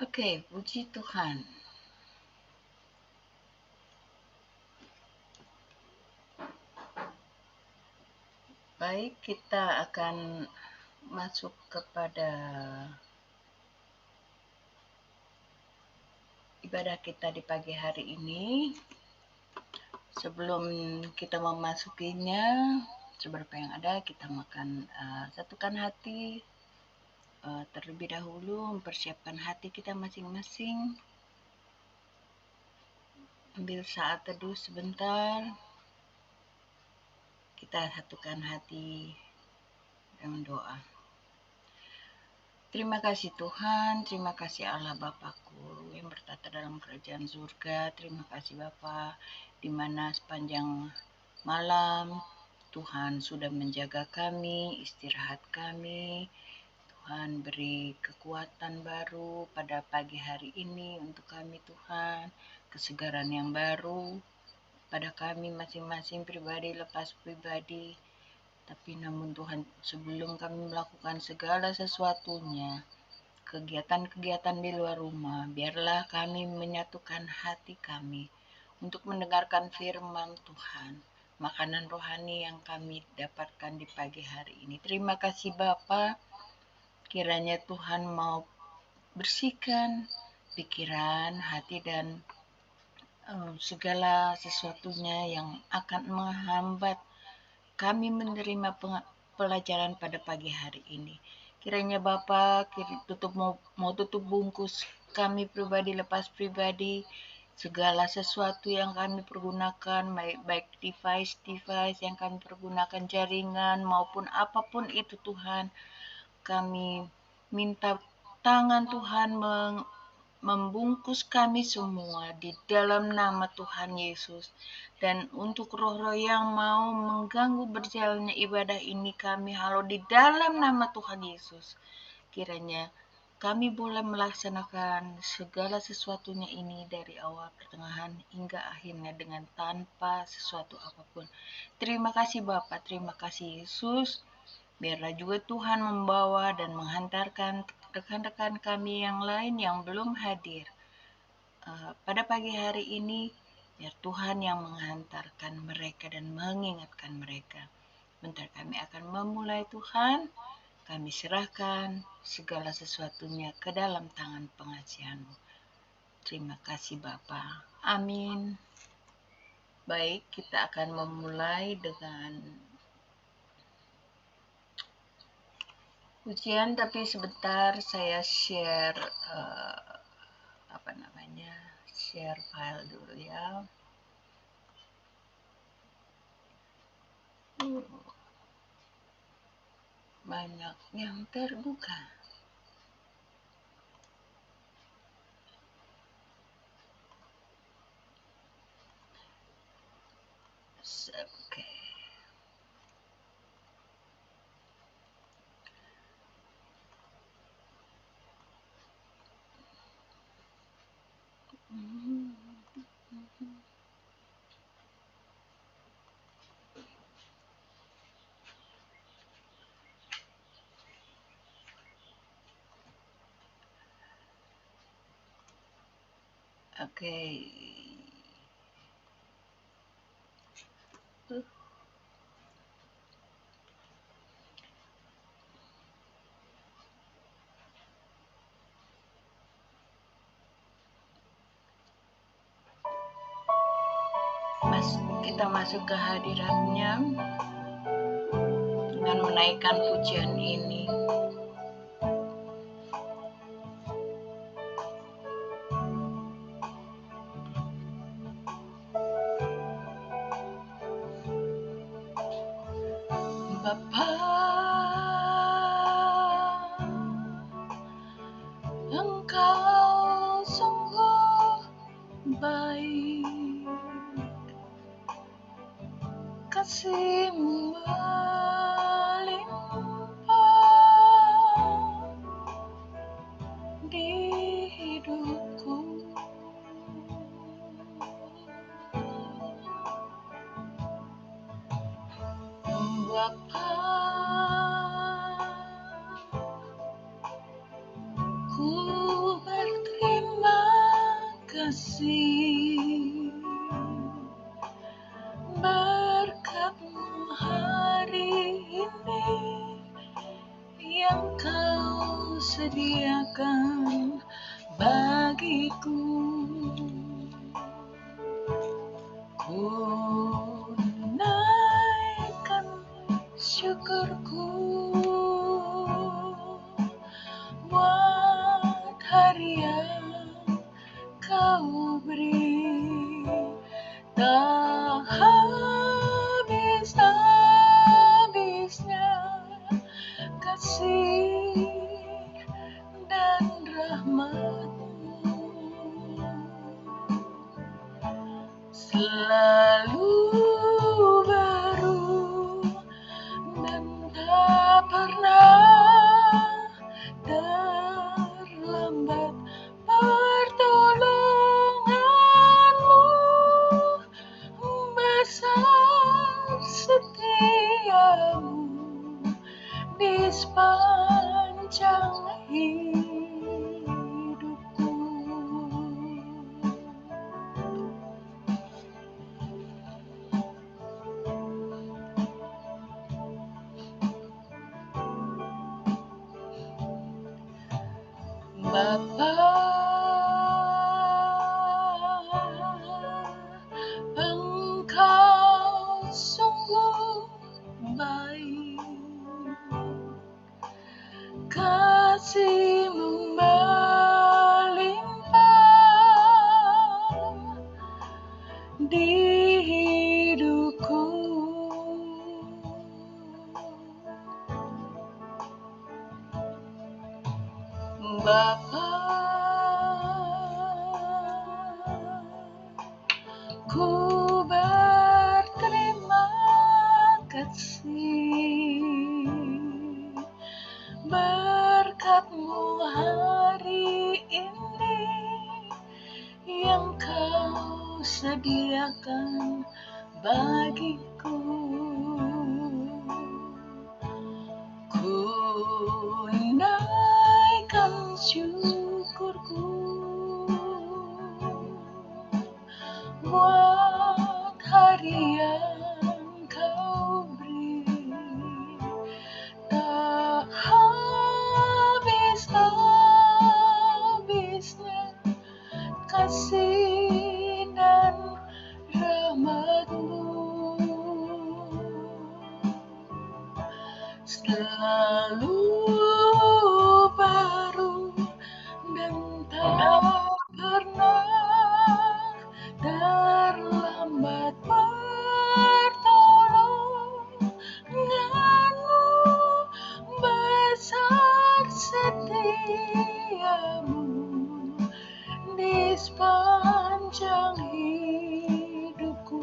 Oke, puji Tuhan. Baik, kita akan masuk kepada ibadah kita di pagi hari ini. Sebelum kita memasukinya, seberapa yang ada, kita satukan hati. Terlebih dahulu, mempersiapkan hati kita masing-masing. Ambil saat teduh sebentar. Kita satukan hati dengan doa. Terima kasih Tuhan, terima kasih Allah Bapakku yang bertata dalam kerajaan surga. Terima kasih Bapa, di mana sepanjang malam Tuhan sudah menjaga kami, istirahat kami. Tuhan beri kekuatan baru pada pagi hari ini untuk kami Tuhan, kesegaran yang baru pada kami masing-masing pribadi lepas pribadi. Tapi namun Tuhan, sebelum kami melakukan segala sesuatunya, kegiatan-kegiatan di luar rumah, biarlah kami menyatukan hati kami untuk mendengarkan firman Tuhan, makanan rohani yang kami dapatkan di pagi hari ini. Terima kasih Bapa, kiranya Tuhan mau bersihkan pikiran, hati, dan segala sesuatunya yang akan menghambat kami menerima pelajaran pada pagi hari ini. Kiranya Bapa mau tutup bungkus kami pribadi lepas pribadi, segala sesuatu yang kami pergunakan, baik device yang kami pergunakan, jaringan maupun apapun itu Tuhan, kami minta tangan Tuhan membungkus kami semua di dalam nama Tuhan Yesus. Dan untuk roh-roh yang mau mengganggu berjalannya ibadah ini, kami halau di dalam nama Tuhan Yesus. Kiranya kami boleh melaksanakan segala sesuatunya ini dari awal, pertengahan, hingga akhirnya dengan tanpa sesuatu apapun. Terima kasih Bapa, terima kasih Yesus. Biarlah juga Tuhan membawa dan menghantarkan rekan-rekan kami yang lain yang belum hadir pada pagi hari ini. Biar Tuhan yang menghantarkan mereka dan mengingatkan mereka. Bentar kami akan memulai Tuhan. Kami serahkan segala sesuatunya ke dalam tangan pengasihan-Mu. Terima kasih Bapa. Amin. Baik, kita akan memulai dengan ujian, tapi sebentar saya share share file dulu ya. Banyak yang terbuka. Oke. Oke. Kita masuk ke hadiratnya dengan menaikkan pujian ini. Bapa, Engkau sungguh baik, kasih-Mu melimpah di hidupku. Bapa, ku berterima yang kau sediakan bagiku. Ku naikkan syukurku buat hari yang kau beri, tak habis-habisnya kasih dan rahmat-Mu selalu baru dan tak pernah terlambat. Pertolongan-Mu besar, setia-Mu di sepanjang hidupku. Bapa, Engkau sungguh baik, kasih-Mu melimpah di hidupku. Bapa, ku berterima kasih berkat-Mu hari ini yang kau sediakan bagiku. Ku naikkan syukurku buat hari yang kau beri, tak habis-habisnya kasih dan rahmat-Mu selalu baru dan tak pernah terlambat. Pertolongan-Mu besar, setia-Mu di sepanjang hidupku.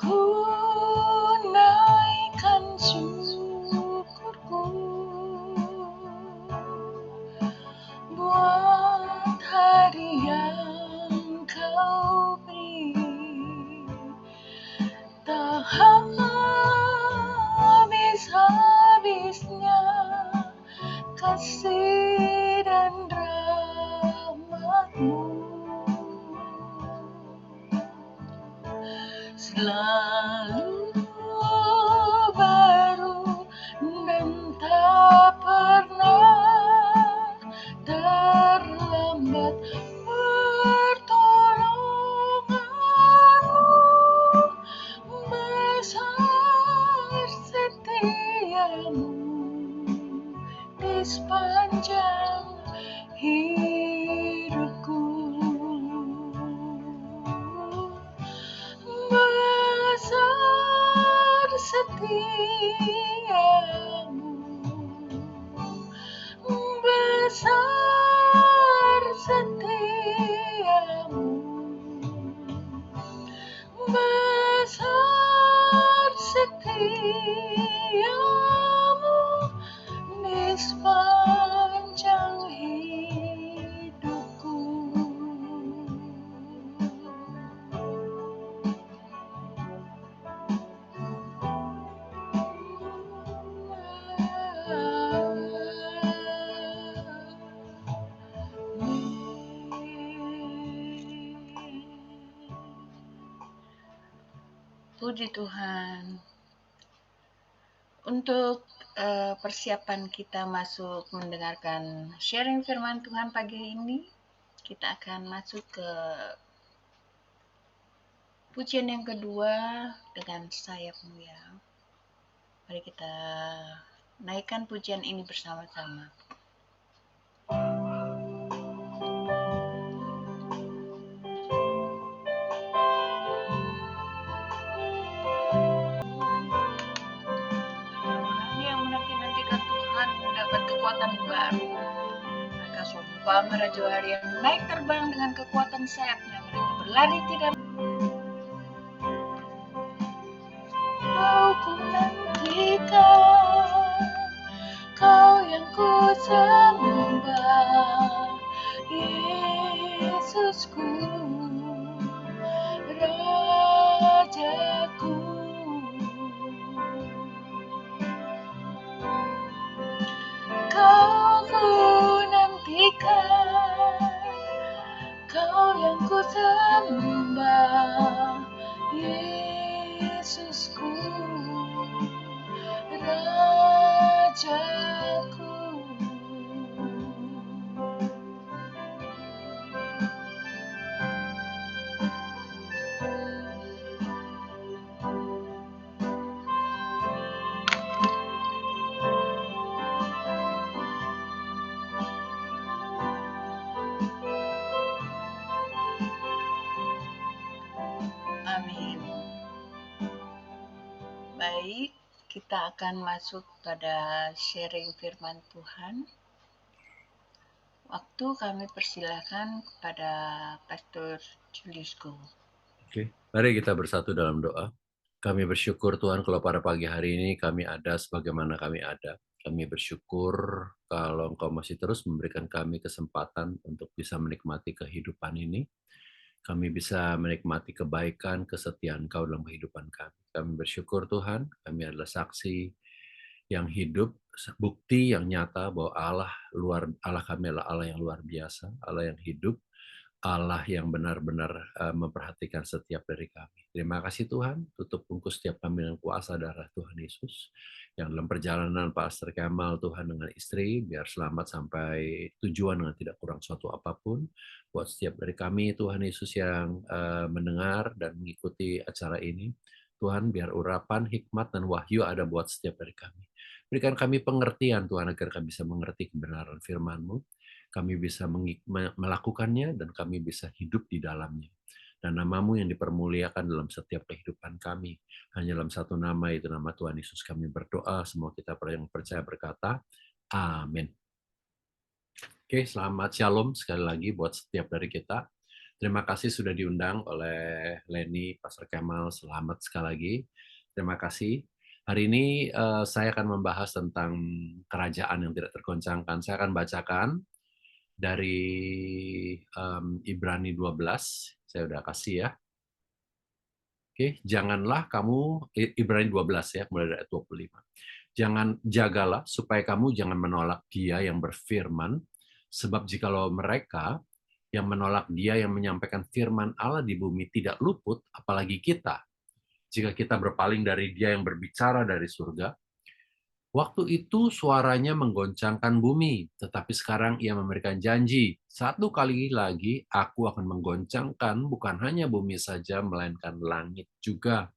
Ku naikkan syukurku buat hari yang kau beri, tak habis-habisnya kasih dan rahmat-Mu selalu baru dan tak pernah terlambat. Pertolongan-Mu besar, setia-Mu di sepanjang hidupku. Besar setia-Mu, besar setia-Mu, besar setia-Mu di sepanjang hidupku. Puji Tuhan. Untuk persiapan kita masuk mendengarkan sharing firman Tuhan pagi ini, kita akan masuk ke pujian yang kedua dengan sayapmu ya. Mari kita naikkan pujian ini bersama-sama. Yang menanti-nantikan Tuhan mendapat kekuatan baru. Maka seumpama Raja Harian naik terbang dengan kekuatan sayapnya, mereka berlari tidak. Kau ku nantikan, Kau yang ku sembah, Yesusku, Rajaku. Kau ku nantikan, Kau yang ku sembah, Yesusku, Rajaku. Amin. Baik, kita akan masuk pada sharing firman Tuhan. Waktu kami persilakan kepada Pastor Julius Go. Oke, mari kita bersatu dalam doa. Kami bersyukur Tuhan kalau pada pagi hari ini kami ada sebagaimana kami ada. Kami bersyukur kalau Engkau masih terus memberikan kami kesempatan untuk bisa menikmati kehidupan ini. Kami bisa menikmati kebaikan, kesetiaan Engkau dalam kehidupan kami. Kami bersyukur Tuhan, kami adalah saksi yang hidup, bukti yang nyata bahwa Allah kami adalah Allah yang luar biasa, Allah yang hidup, Allah yang benar-benar memperhatikan setiap dari kami. Terima kasih Tuhan, tutup bungkus setiap kami dengan kuasa darah Tuhan Yesus. Yang dalam perjalanan Pastor Kemal Tuhan dengan istri, biar selamat sampai tujuan dengan tidak kurang suatu apapun. Buat setiap dari kami, Tuhan Yesus yang mendengar dan mengikuti acara ini, Tuhan biar urapan, hikmat, dan wahyu ada buat setiap dari kami. Berikan kami pengertian Tuhan agar kami bisa mengerti kebenaran firman-Mu. Kami bisa melakukannya dan kami bisa hidup di dalamnya. Dan nama-Mu yang dipermuliakan dalam setiap kehidupan kami. Hanya dalam satu nama, itu nama Tuhan Yesus kami berdoa. Semua kita yang percaya berkata, amin. Oke, selamat shalom sekali lagi buat setiap dari kita. Terima kasih sudah diundang oleh Leni, Pastor Kemal. Selamat sekali lagi. Terima kasih. Hari ini saya akan membahas tentang kerajaan yang tidak tergoncangkan. Saya akan bacakan dari Ibrani 12, saya udah kasih ya. Oke, janganlah kamu, Ibrani 12 ya, mulai dari ayat 25. Jagalah supaya kamu jangan menolak Dia yang berfirman, sebab jikalau mereka yang menolak Dia yang menyampaikan firman Allah di bumi tidak luput, apalagi kita, jika kita berpaling dari Dia yang berbicara dari surga. Waktu itu suaranya menggoncangkan bumi, tetapi sekarang ia memberikan janji, satu kali lagi aku akan menggoncangkan bukan hanya bumi saja, melainkan langit juga.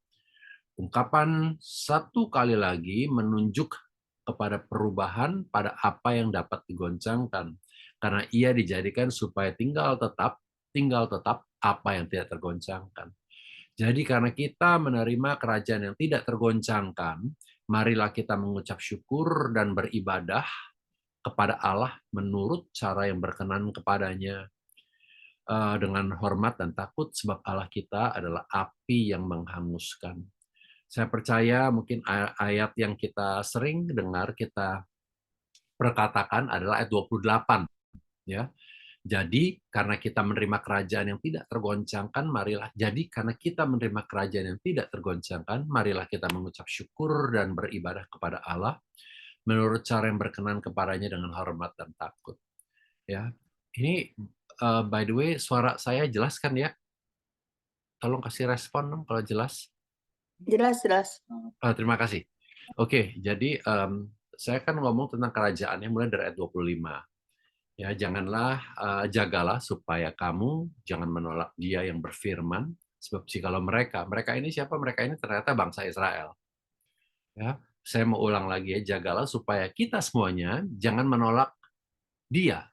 Ungkapan satu kali lagi menunjuk kepada perubahan pada apa yang dapat digoncangkan, karena ia dijadikan supaya tinggal tetap apa yang tidak tergoncangkan. Jadi karena kita menerima kerajaan yang tidak tergoncangkan, marilah kita mengucap syukur dan beribadah kepada Allah menurut cara yang berkenan kepadanya, dengan hormat dan takut, sebab Allah kita adalah api yang menghanguskan. Saya percaya mungkin ayat yang kita sering dengar, kita perkatakan adalah ayat 28, ya. Jadi karena kita menerima kerajaan yang tidak tergoncangkan, marilah jadi karena kita menerima kerajaan yang tidak tergoncangkan, marilah kita mengucap syukur dan beribadah kepada Allah menurut cara yang berkenan kepadanya dengan hormat dan takut. Ya, ini by the way suara saya jelas kan ya? Tolong kasih respon dong kalau jelas. Jelas, jelas. Terima kasih. Oke, jadi saya kan ngomong tentang kerajaan yang mulai dari ayat 25. Ya, janganlah jagalah supaya kamu jangan menolak Dia yang berfirman, sebab jikalau mereka ini siapa? Mereka ini ternyata bangsa Israel. Ya, saya mau ulang lagi ya, jagalah supaya kita semuanya jangan menolak Dia,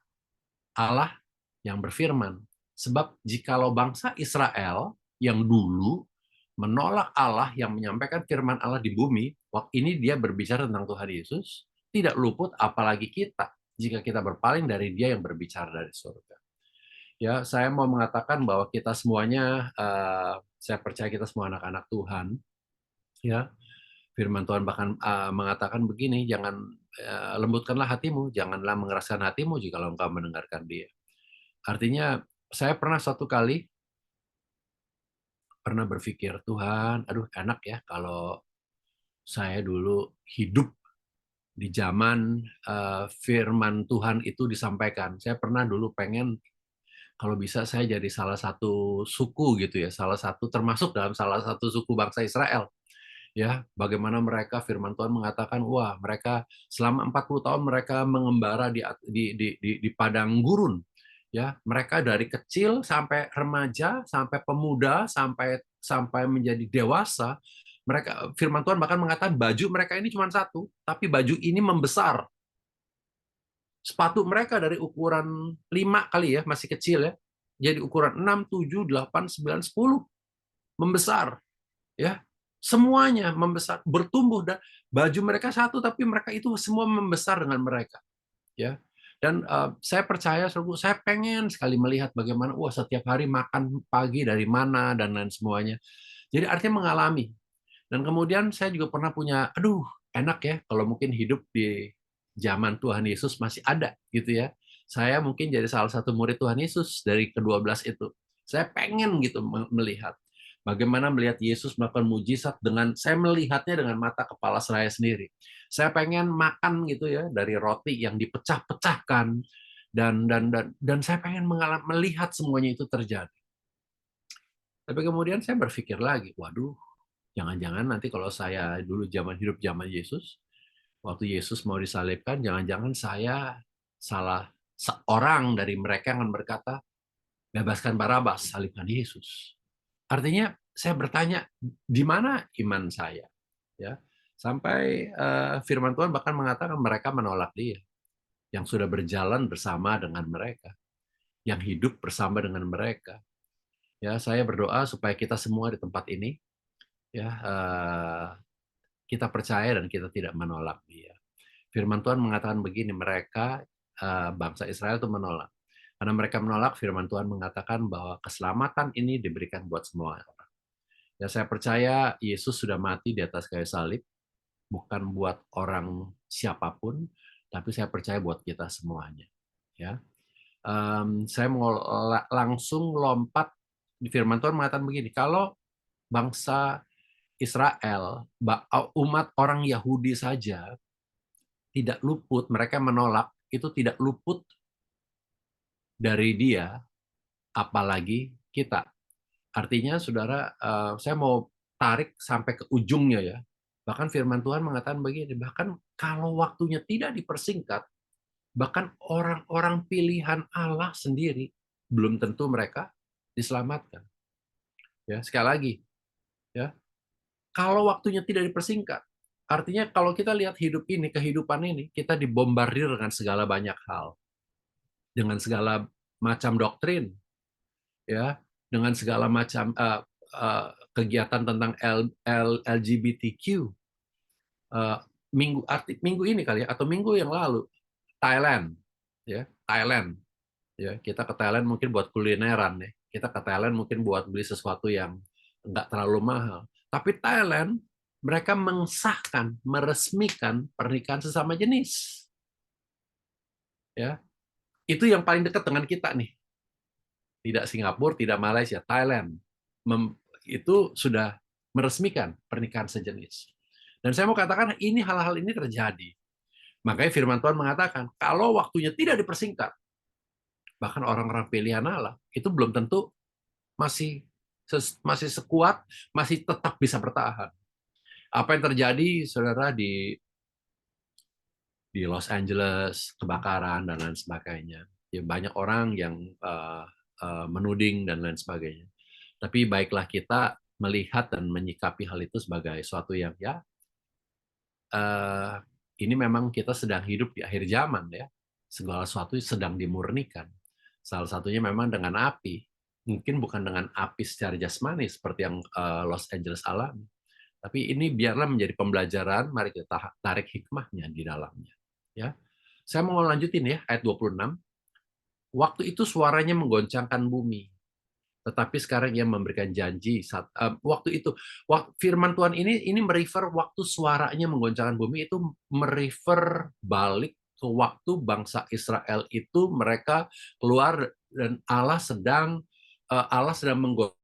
Allah yang berfirman. Sebab jikalau bangsa Israel yang dulu menolak Allah yang menyampaikan firman Allah di bumi, waktu ini dia berbicara tentang Tuhan Yesus, tidak luput apalagi kita jika kita berpaling dari Dia yang berbicara dari surga. Ya, saya mau mengatakan bahwa kita semuanya, saya percaya kita semua anak-anak Tuhan. Ya, firman Tuhan bahkan mengatakan begini, jangan lembutkanlah hatimu, janganlah mengeraskan hatimu jika engkau mendengarkan Dia. Artinya, saya pernah suatu kali pernah berpikir, Tuhan, aduh enak ya kalau saya dulu hidup di zaman firman Tuhan itu disampaikan. Saya pernah dulu pengen kalau bisa saya jadi salah satu suku gitu ya, salah satu termasuk dalam salah satu suku bangsa Israel. Ya, bagaimana mereka firman Tuhan mengatakan, wah, mereka selama 40 tahun mereka mengembara di padang gurun. Ya, mereka dari kecil sampai remaja, sampai pemuda, sampai menjadi dewasa, mereka firman Tuhan bahkan mengatakan baju mereka ini cuma satu, tapi baju ini membesar. Sepatu mereka dari ukuran 5 kali ya, masih kecil ya. Jadi ukuran 6, 7, 8, 9, 10 membesar, ya. Semuanya membesar, bertumbuh dan baju mereka satu tapi mereka itu semua membesar dengan mereka, ya. Dan saya percaya, saya pengen sekali melihat bagaimana, wah setiap hari makan pagi dari mana dan lain semuanya. Jadi artinya mengalami. Dan kemudian saya juga pernah punya, aduh enak ya kalau mungkin hidup di zaman Tuhan Yesus masih ada gitu ya. Saya mungkin jadi salah satu murid Tuhan Yesus dari ke-12 itu. Saya pengen gitu melihat bagaimana melihat Yesus melakukan mujizat dengan saya melihatnya dengan mata kepala saya sendiri. Saya pengen makan gitu ya dari roti yang dipecah-pecahkan dan saya pengen melihat semuanya itu terjadi. Tapi kemudian saya berpikir lagi, waduh, jangan-jangan nanti kalau saya dulu hidup zaman Yesus, waktu Yesus mau disalibkan, jangan-jangan saya salah seorang dari mereka yang akan berkata, bebaskan Barabas, salibkan Yesus. Artinya saya bertanya, di mana iman saya? Ya, sampai firman Tuhan bahkan mengatakan mereka menolak Dia, yang sudah berjalan bersama dengan mereka, yang hidup bersama dengan mereka. Ya, saya berdoa supaya kita semua di tempat ini, ya, kita percaya dan kita tidak menolak Dia. Firman Tuhan mengatakan begini, mereka bangsa Israel itu menolak. Karena mereka menolak, firman Tuhan mengatakan bahwa keselamatan ini diberikan buat semua orang. Ya, saya percaya Yesus sudah mati di atas kayu salib, bukan buat orang siapapun, tapi saya percaya buat kita semuanya. Ya, saya mau langsung lompat. Firman Tuhan mengatakan begini, kalau bangsa Israel, umat orang Yahudi saja tidak luput, mereka menolak, itu tidak luput dari Dia, apalagi kita. Artinya, saudara, saya mau tarik sampai ke ujungnya ya. Bahkan firman Tuhan mengatakan begini, bahkan kalau waktunya tidak dipersingkat, bahkan orang-orang pilihan Allah sendiri belum tentu mereka diselamatkan. Ya, sekali lagi, ya, kalau waktunya tidak dipersingkat, artinya kalau kita lihat hidup ini, kehidupan ini, kita dibombardir dengan segala banyak hal, dengan segala macam doktrin, ya, dengan segala macam kegiatan tentang LGBTQ. Minggu ini kali ya, atau minggu yang lalu, Thailand, ya, Thailand, ya, kita ke Thailand mungkin buat kulineran ya, kita ke Thailand mungkin buat beli sesuatu yang nggak terlalu mahal. Tapi Thailand, mereka mengesahkan, meresmikan pernikahan sesama jenis. Ya, itu yang paling dekat dengan kita nih. Tidak Singapura, tidak Malaysia, Thailand. Itu sudah meresmikan pernikahan sejenis. Dan saya mau katakan ini hal-hal ini terjadi. Makanya firman Tuhan mengatakan, kalau waktunya tidak dipersingkat, bahkan orang-orang pilihan Allah itu belum tentu masih masih sekuat, masih tetap bisa bertahan. Apa yang terjadi, saudara, di Los Angeles, kebakaran dan lain sebagainya. Ya, banyak orang yang menuding dan lain sebagainya. Tapi baiklah kita melihat dan menyikapi hal itu sebagai suatu yang ya ini memang kita sedang hidup di akhir zaman ya. Segala sesuatu sedang dimurnikan. Salah satunya memang dengan api. Mungkin bukan dengan api secara jasmani seperti yang Los Angeles alami. Tapi ini biarlah menjadi pembelajaran, mari kita tarik hikmahnya di dalamnya. Ya. Saya mau lanjutin ya, ayat 26. Waktu itu suaranya menggoncangkan bumi, tetapi sekarang ia memberikan janji. Waktu itu, firman Tuhan ini merefer waktu suaranya menggoncangkan bumi, itu merefer balik ke waktu bangsa Israel itu mereka keluar dan Allah sedang menggoncangkan.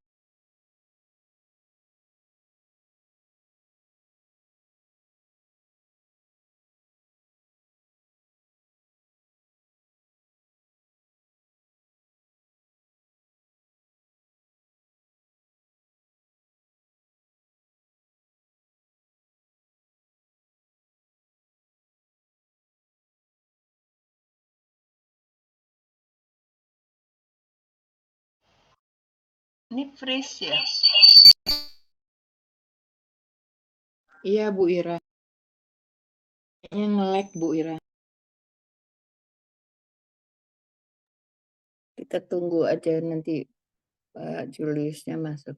Ini freeze ya? Iya, Bu Ira. Kayaknya nge-lag, Bu Ira. Kita tunggu aja nanti Pak Juliusnya masuk.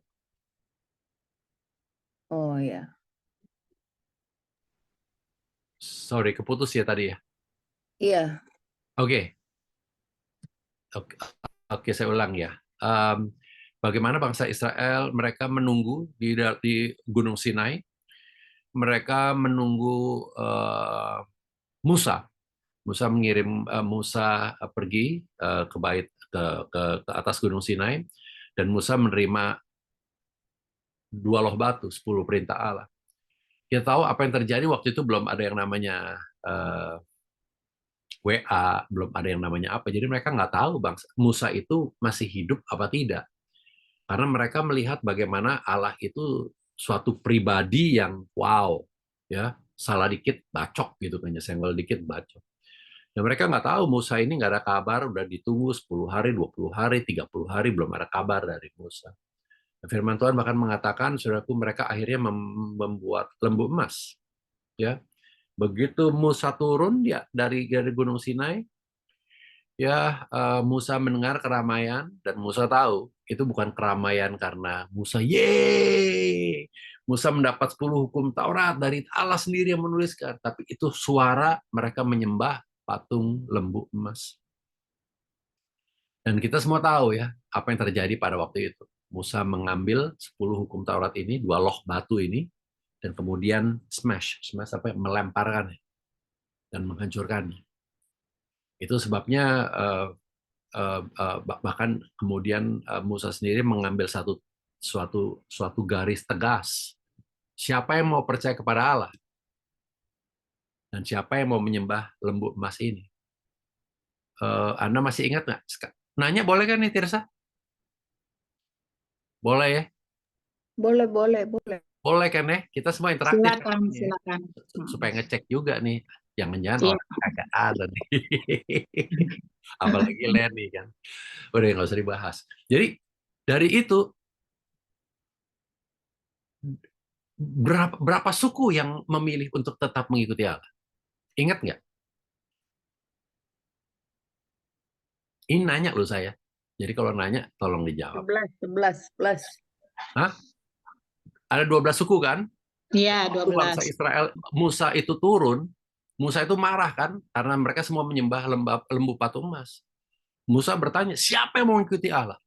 Oh ya. Sorry, keputus ya tadi ya. Iya. Oke. Oke, saya ulang ya. Bagaimana bangsa Israel mereka menunggu di Gunung Sinai, mereka menunggu Musa. Musa mengirim Musa pergi ke bait ke atas Gunung Sinai, dan Musa menerima 2 loh batu, 10 perintah Allah. Kita tahu apa yang terjadi waktu itu, belum ada yang namanya WA, belum ada yang namanya apa. Jadi mereka nggak tahu bangsa Musa itu masih hidup apa tidak. Karena mereka melihat bagaimana Allah itu suatu pribadi yang wow, ya, salah dikit bacok gitu kan, senggol dikit bacok. Dan mereka nggak tahu Musa ini nggak ada kabar, udah ditunggu 10 hari, 20 hari, 30 hari belum ada kabar dari Musa. Firman Tuhan bahkan mengatakan, saudaraku, mereka akhirnya membuat lembu emas. Ya, begitu Musa turun ya dari Gunung Sinai, ya Musa mendengar keramaian, dan Musa tahu itu bukan keramaian karena Musa yeay, Musa mendapat 10 hukum Taurat dari Allah sendiri yang menuliskan, tapi itu suara mereka menyembah patung lembu emas. Dan kita semua tahu ya apa yang terjadi pada waktu itu. Musa mengambil 10 hukum Taurat ini, 2 loh batu ini, dan kemudian smash apa, melemparkan dan menghancurkannya. Itu sebabnya bahkan kemudian Musa sendiri mengambil suatu garis tegas. Siapa yang mau percaya kepada Allah dan siapa yang mau menyembah lembu emas ini? Anda masih ingat nggak? Nanya boleh kan nih, Tirsa? Boleh ya? Boleh, boleh, boleh. Boleh kan ya? Kita semua interaktif kan? Silakan, Ya. silakan. Supaya ngecek juga nih. Jangan-jangan Siap. orang kagak ada nih. Apalagi Lenny kan. Udah nggak usah dibahas. Jadi dari itu berapa suku yang memilih untuk tetap mengikuti Allah? Ingat nggak? Ini nanya loh saya. Jadi kalau nanya tolong dijawab. 11 plus. Hah? Ada 12 suku kan? Iya, Waktu bangsa 12. Israel, Musa itu turun, Musa itu marah kan? Karena mereka semua menyembah lembu patung emas. Musa bertanya, siapa yang mau mengikuti Allah?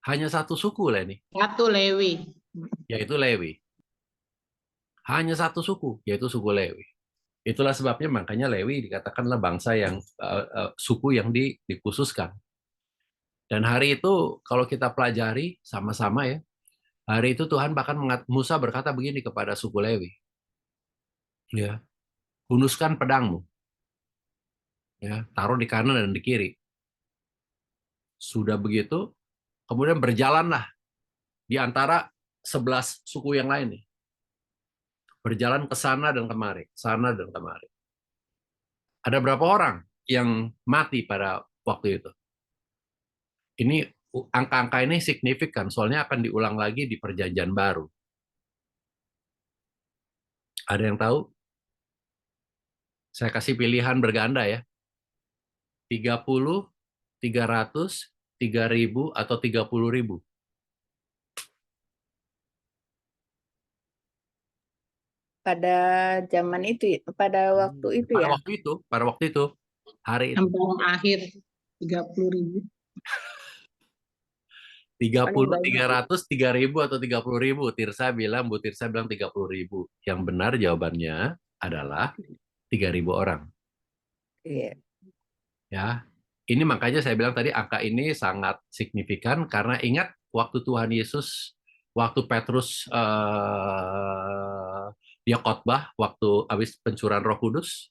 Hanya satu suku lah ini, Satu Lewi. yaitu Lewi. Hanya satu suku, yaitu suku Lewi. Itulah sebabnya makanya Lewi dikatakanlah bangsa yang suku yang dikhususkan. Dan hari itu kalau kita pelajari sama-sama ya, hari itu Tuhan bahkan Musa berkata begini kepada suku Lewi, ya, hunuskan pedangmu, ya, taruh di kanan dan di kiri. Sudah begitu, kemudian berjalanlah di antara 11 suku yang lain nih. Berjalan ke sana dan kemari, sana dan kemari. Ada berapa orang yang mati pada waktu itu? Ini angka-angka ini signifikan, soalnya akan diulang lagi di Perjanjian Baru. Ada yang tahu? Saya kasih pilihan berganda ya. 30, 300, 3.000, atau 30.000. Pada zaman itu, pada waktu itu ya. Pada waktu itu, hari itu. Ambang akhir 30.000. 30, 300, 3.000, atau 30.000. Bu Tirsa bilang 30.000. Yang benar jawabannya adalah 3.000 orang. Iya. Ya, ini makanya saya bilang tadi angka ini sangat signifikan karena ingat waktu Tuhan Yesus, waktu Petrus dia khotbah waktu habis pencurahan Roh Kudus,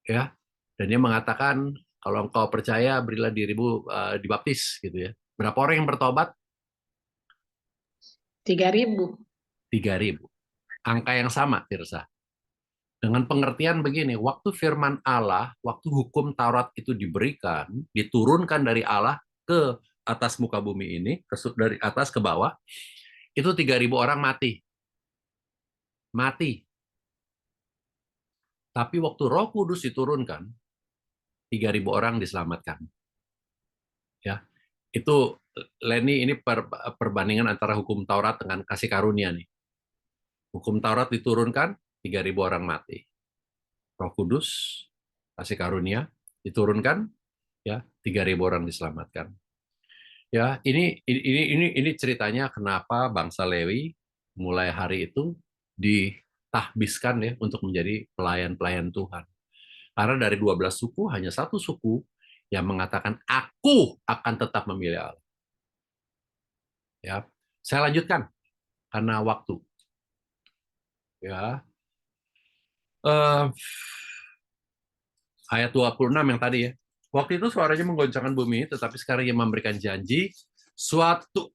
ya, dan dia mengatakan kalau engkau percaya berilah dirimu dibaptis gitu ya. Berapa orang yang bertobat? 3.000. 3.000. Angka yang sama, Tirsa. Dengan pengertian begini, waktu firman Allah, waktu hukum Taurat itu diberikan, diturunkan dari Allah ke atas muka bumi ini, dari atas ke bawah, itu 3.000 orang mati. Mati. Tapi waktu Roh Kudus diturunkan, 3.000 orang diselamatkan. Ya, itu Leni, ini perbandingan antara hukum Taurat dengan kasih karunia nih. Hukum Taurat diturunkan, 3.000 orang mati. Roh Kudus, kasih karunia diturunkan, ya 3.000 orang diselamatkan. Ya, ini ceritanya kenapa bangsa Lewi mulai hari itu ditahbiskan ya untuk menjadi pelayan-pelayan Tuhan. Karena dari 12 suku hanya satu suku yang mengatakan aku akan tetap memilih Allah. Ya, saya lanjutkan karena waktu. Ya. Ayat 26 yang tadi ya. Waktu itu suaranya menggoncangkan bumi, tetapi sekarang ia memberikan janji satu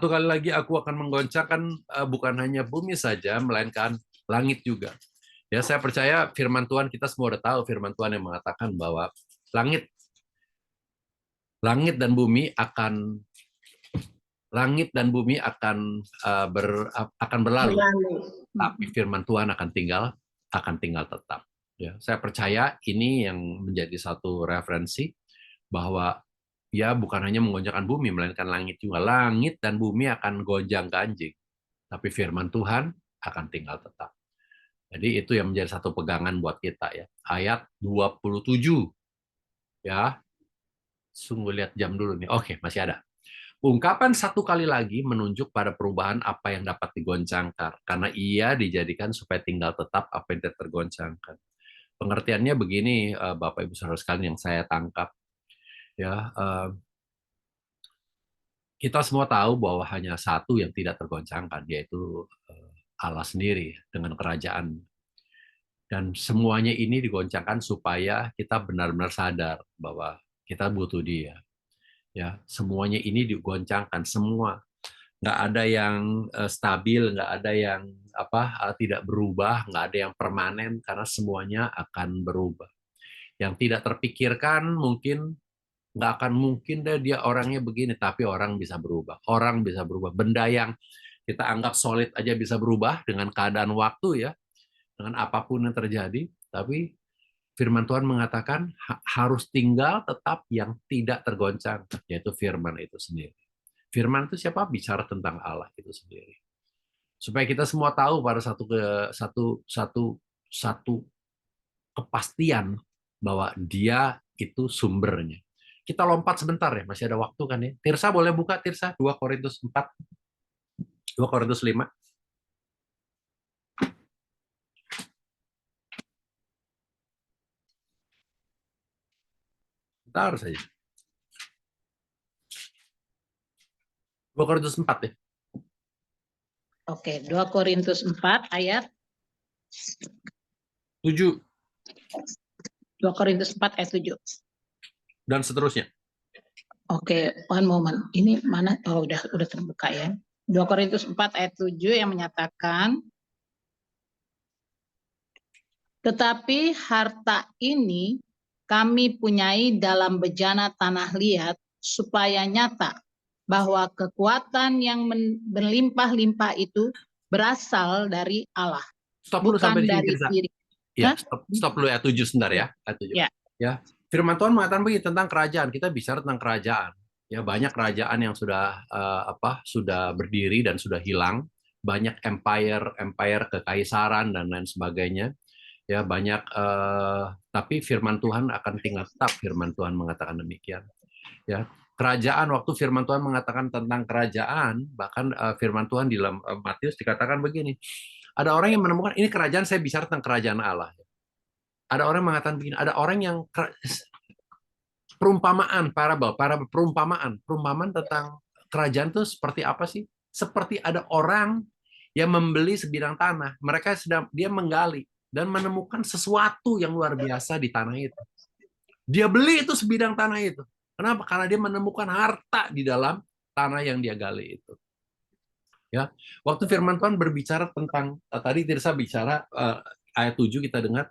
kali lagi aku akan menggoncangkan bukan hanya bumi saja, melainkan langit juga. Ya, saya percaya firman Tuhan, kita semua udah tahu firman Tuhan yang mengatakan bahwa langit dan bumi akan berlalu, tapi firman Tuhan akan tinggal tetap. Ya, saya percaya ini yang menjadi satu referensi bahwa ya bukan hanya menggoncangkan bumi, melainkan langit juga. Langit dan bumi akan gonjang-ganjing, tapi firman Tuhan akan tinggal tetap. Jadi itu yang menjadi satu pegangan buat kita ya. Ayat 27. Ya. Sungguh lihat jam dulu nih. Oke, masih ada. Ungkapan satu kali lagi menunjuk pada perubahan apa yang dapat digoncangkan, karena ia dijadikan supaya tinggal tetap apa yang tidak tergoncangkan. Pengertiannya begini, Bapak Ibu Saudara sekalian yang saya tangkap, ya, kita semua tahu bahwa hanya satu yang tidak tergoncangkan, yaitu Allah sendiri dengan kerajaan. Dan semuanya ini digoncangkan supaya kita benar-benar sadar bahwa kita butuh Dia. Ya, semuanya ini digoncangkan, semua. Nggak ada yang stabil, nggak ada yang tidak berubah, nggak ada yang permanen, karena semuanya akan berubah. Yang tidak terpikirkan mungkin nggak akan mungkin deh dia orangnya begini, tapi orang bisa berubah. Orang bisa berubah. Benda yang kita anggap solid aja bisa berubah dengan keadaan waktu ya, dengan apapun yang terjadi. Tapi firman Tuhan mengatakan harus tinggal tetap yang tidak tergoncang, yaitu firman itu sendiri. Firman itu siapa? Bicara tentang Allah itu sendiri. Supaya kita semua tahu pada satu kepastian bahwa Dia itu sumbernya. Kita lompat sebentar ya, masih ada waktu kan ya. Tirsa boleh buka Tirsa 2 Korintus 4, 2 Korintus 5. Taruh saja. 2 Korintus 4 ya. Oke, 2 Korintus 4 ayat 7 2 Korintus 4 ayat 7. dan seterusnya. Oke, one moment. Ini mana? Oh, udah terbuka ya. 2 Korintus 4 ayat 7 yang menyatakan, tetapi harta ini kami punyai dalam bejana tanah liat supaya nyata bahwa kekuatan yang berlimpah-limpah itu berasal dari Allah, Stop dulu bukan sampai di sini, dari Tirza. diri. Ya, Hah? stop dulu ayat 7 sebentar ya. Ayat 7. Ya. Ya. Firman Tuhan mengatakan begini tentang kerajaan. Kita bicara tentang kerajaan. Ya, banyak kerajaan yang sudah sudah berdiri dan sudah hilang. Banyak empire kekaisaran dan lain sebagainya. Ya, banyak tapi firman Tuhan akan tinggal tetap. Firman Tuhan mengatakan demikian. Ya, kerajaan, waktu firman Tuhan mengatakan tentang kerajaan, bahkan firman Tuhan di dalam Matius dikatakan begini. Ada orang yang menemukan ini kerajaan, saya bicara tentang kerajaan Allah. Ada orang yang mengatakan begini, ada orang yang perumpamaan, perumpamaan tentang kerajaan itu seperti apa sih? Seperti ada orang yang membeli sebidang tanah, dia menggali dan menemukan sesuatu yang luar biasa di tanah itu. Dia beli itu sebidang tanah itu. Kenapa? Karena dia menemukan harta di dalam tanah yang dia gali itu. Ya, waktu firman Tuhan berbicara tentang tadi Tirsa bicara ayat 7 kita dengar,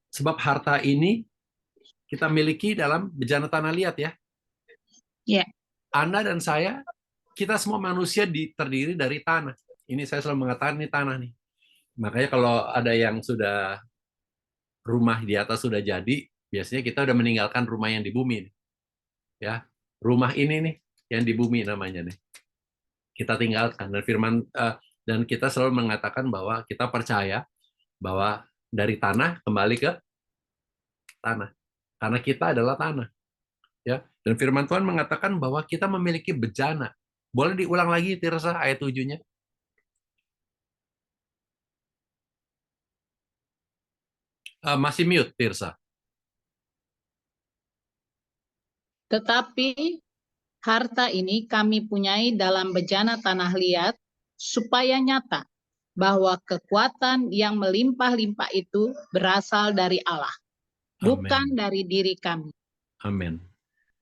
sebab harta ini kita miliki dalam bejana tanah liat ya. Ya. Anda dan saya, kita semua manusia terdiri dari tanah. Ini saya selalu mengatakan ini tanah nih. Makanya kalau ada yang sudah rumah di atas sudah jadi, biasanya kita udah meninggalkan rumah yang di bumi. Ya, rumah ini nih yang di bumi namanya nih. Kita tinggalkan dan kita selalu mengatakan bahwa kita percaya bahwa dari tanah kembali ke tanah. Karena kita adalah tanah. Ya, dan firman Tuhan mengatakan bahwa kita memiliki bejana. Boleh diulang lagi Tirsa ayat 7-nya? Masih mute Tirsa. Tetapi harta ini kami punyai dalam bejana tanah liat supaya nyata bahwa kekuatan yang melimpah-limpah itu berasal dari Allah, bukan dari diri kami. Amin.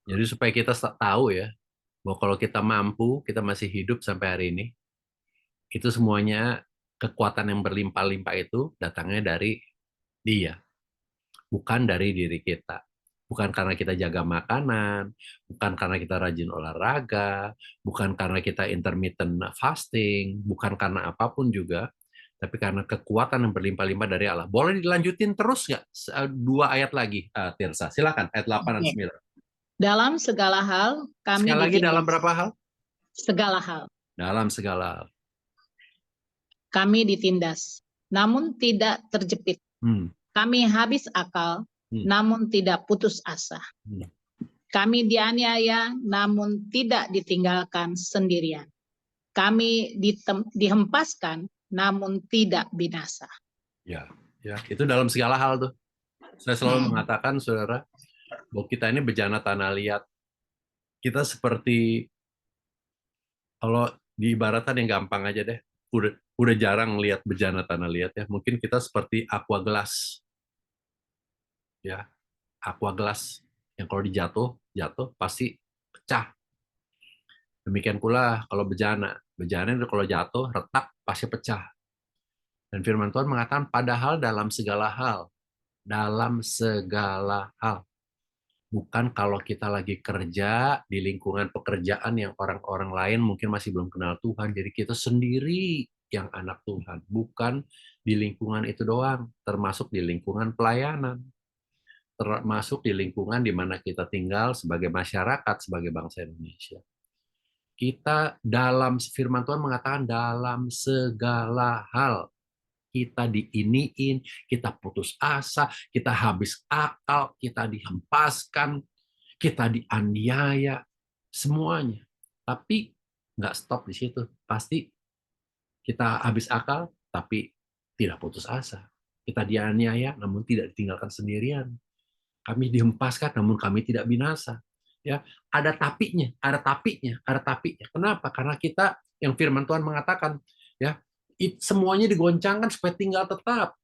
Jadi supaya kita tahu ya, bahwa kalau kita mampu, kita masih hidup sampai hari ini, itu semuanya kekuatan yang berlimpah-limpah itu datangnya dari Dia, bukan dari diri kita. Bukan karena kita jaga makanan, bukan karena kita rajin olahraga, bukan karena kita intermittent fasting, bukan karena apapun juga, tapi karena kekuatan yang berlimpah-limpah dari Allah. Boleh dilanjutin terus nggak? 2 ayat lagi, Tirsa. Silakan, ayat 8 dan 9. Dalam segala hal kami Sekali lagi, ditindas. dalam berapa hal? Segala hal. Dalam segala hal. Kami ditindas, namun tidak terjepit. Kami habis akal, namun tidak putus asa. Kami dianiaya, namun tidak ditinggalkan sendirian. Kami dihempaskan, namun tidak binasa. Ya, itu dalam segala hal tuh. Saya selalu mengatakan, saudara, bahwa kita ini bejana tanah liat. Kita seperti, kalau diibaratkan yang gampang aja deh, udah jarang lihat bejana tanah liat ya. Mungkin kita seperti aqua gelas. Ya, aqua gelas yang kalau jatuh pasti pecah. Demikian pula kalau bejana itu kalau jatuh retak pasti pecah. Dan firman Tuhan mengatakan padahal dalam segala hal, bukan kalau kita lagi kerja di lingkungan pekerjaan yang orang-orang lain mungkin masih belum kenal Tuhan, jadi kita sendiri yang anak Tuhan, bukan di lingkungan itu doang, termasuk di lingkungan pelayanan, termasuk di lingkungan di mana kita tinggal sebagai masyarakat, sebagai bangsa Indonesia. Kita dalam firman Tuhan mengatakan dalam segala hal kita diiniin, kita putus asa, kita habis akal, kita dihempaskan, kita dianiaya, semuanya. Tapi nggak stop di situ. Pasti kita habis akal, tapi tidak putus asa. Kita dianiaya, namun tidak ditinggalkan sendirian. Kami dihempaskan namun kami tidak binasa. Ya, ada tapinya, ada tapinya, ada tapinya. Kenapa? Karena kita yang firman Tuhan mengatakan, ya, semuanya digoncangkan supaya tinggal tetap.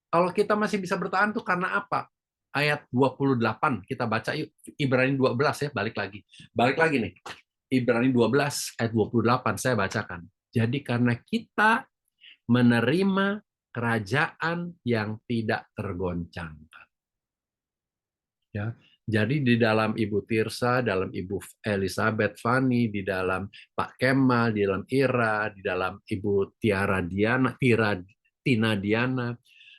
Kalau kita masih bisa bertahan tuh karena apa? Ayat 28 kita baca yuk, Ibrani 12 ya, balik lagi. Balik lagi nih. Ibrani 12 ayat 28 saya bacakan. Jadi karena kita menerima kerajaan yang tidak tergoncangkan. Ya, jadi di dalam Ibu Tirsa, dalam Ibu Elizabeth Fani, di dalam Pak Kemal, di dalam Ira, di dalam Ibu Tina Diana,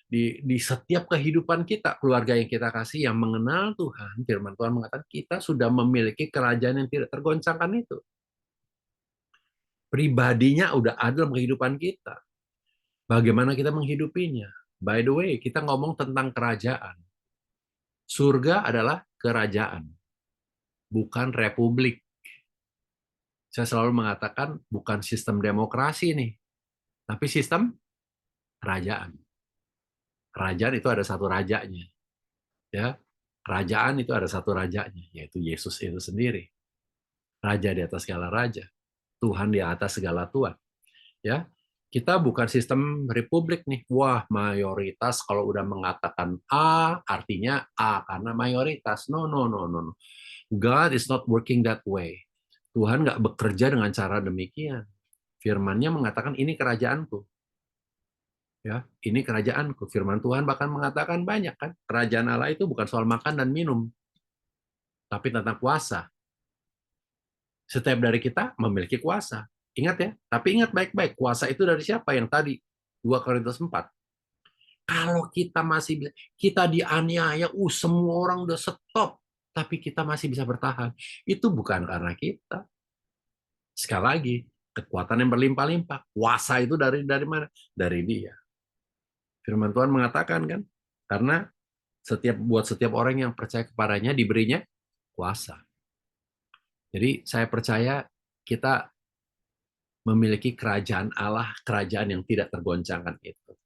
di setiap kehidupan kita, keluarga yang kita kasih, yang mengenal Tuhan, firman Tuhan mengatakan kita sudah memiliki kerajaan yang tidak tergoncangkan itu. Pribadinya udah ada dalam kehidupan kita. Bagaimana kita menghidupinya? By the way, kita ngomong tentang kerajaan. Surga adalah kerajaan, bukan republik. Saya selalu mengatakan bukan sistem demokrasi nih, tapi sistem kerajaan. Kerajaan itu ada satu rajanya. Ya, kerajaan itu ada satu rajanya, yaitu Yesus itu sendiri. Raja di atas segala raja, Tuhan di atas segala Tuhan. Ya, kita bukan sistem republik nih. Wah, mayoritas kalau udah mengatakan A, artinya A karena mayoritas. No. God is not working that way. Tuhan nggak bekerja dengan cara demikian. Firman-Nya mengatakan ini kerajaanku. Ya, ini kerajaanku. Firman Tuhan bahkan mengatakan banyak kan. Kerajaan Allah itu bukan soal makan dan minum, tapi tentang kuasa. Setiap dari kita memiliki kuasa. Ingat ya, tapi ingat baik-baik, kuasa itu dari siapa yang tadi? 2 Korintus 4. Kalau kita masih kita dianiaya, semua orang udah stop, tapi kita masih bisa bertahan. Itu bukan karena kita. Sekali lagi, kekuatan yang berlimpah-limpah. Kuasa itu dari mana? Dari Dia. Firman Tuhan mengatakan kan, karena buat setiap orang yang percaya kepadanya diberinya kuasa. Jadi saya percaya kita memiliki kerajaan Allah, kerajaan yang tidak tergoncangkan itu.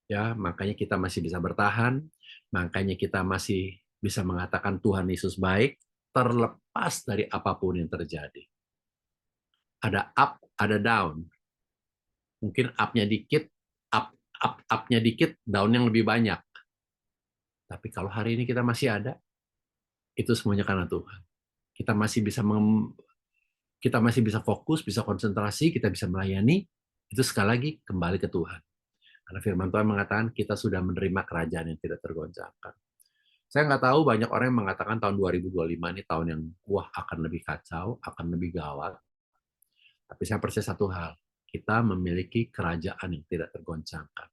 Ya, makanya kita masih bisa bertahan, makanya kita masih bisa mengatakan Tuhan Yesus baik, terlepas dari apapun yang terjadi. Ada up, ada down. Mungkin up-nya dikit, up-nya dikit, down yang lebih banyak. Tapi kalau hari ini kita masih ada, itu semuanya karena Tuhan. Kita masih bisa fokus, bisa konsentrasi, kita bisa melayani, itu sekali lagi kembali ke Tuhan. Karena firman Tuhan mengatakan kita sudah menerima kerajaan yang tidak tergoncangkan. Saya nggak tahu, banyak orang yang mengatakan tahun 2025 ini tahun yang akan lebih kacau, akan lebih gawat. Tapi saya percaya satu hal, kita memiliki kerajaan yang tidak tergoncangkan.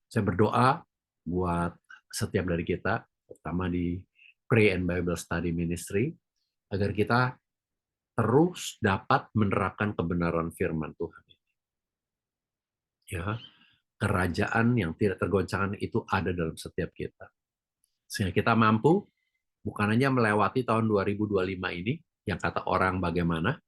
Saya berdoa buat setiap dari kita, terutama di Pray and Bible Study Ministry, agar kita terus dapat menerapkan kebenaran firman Tuhan. Ya, kerajaan yang tidak tergoncangkan itu ada dalam setiap kita. Sehingga kita mampu bukan hanya melewati tahun 2025 ini, yang kata orang bagaimana,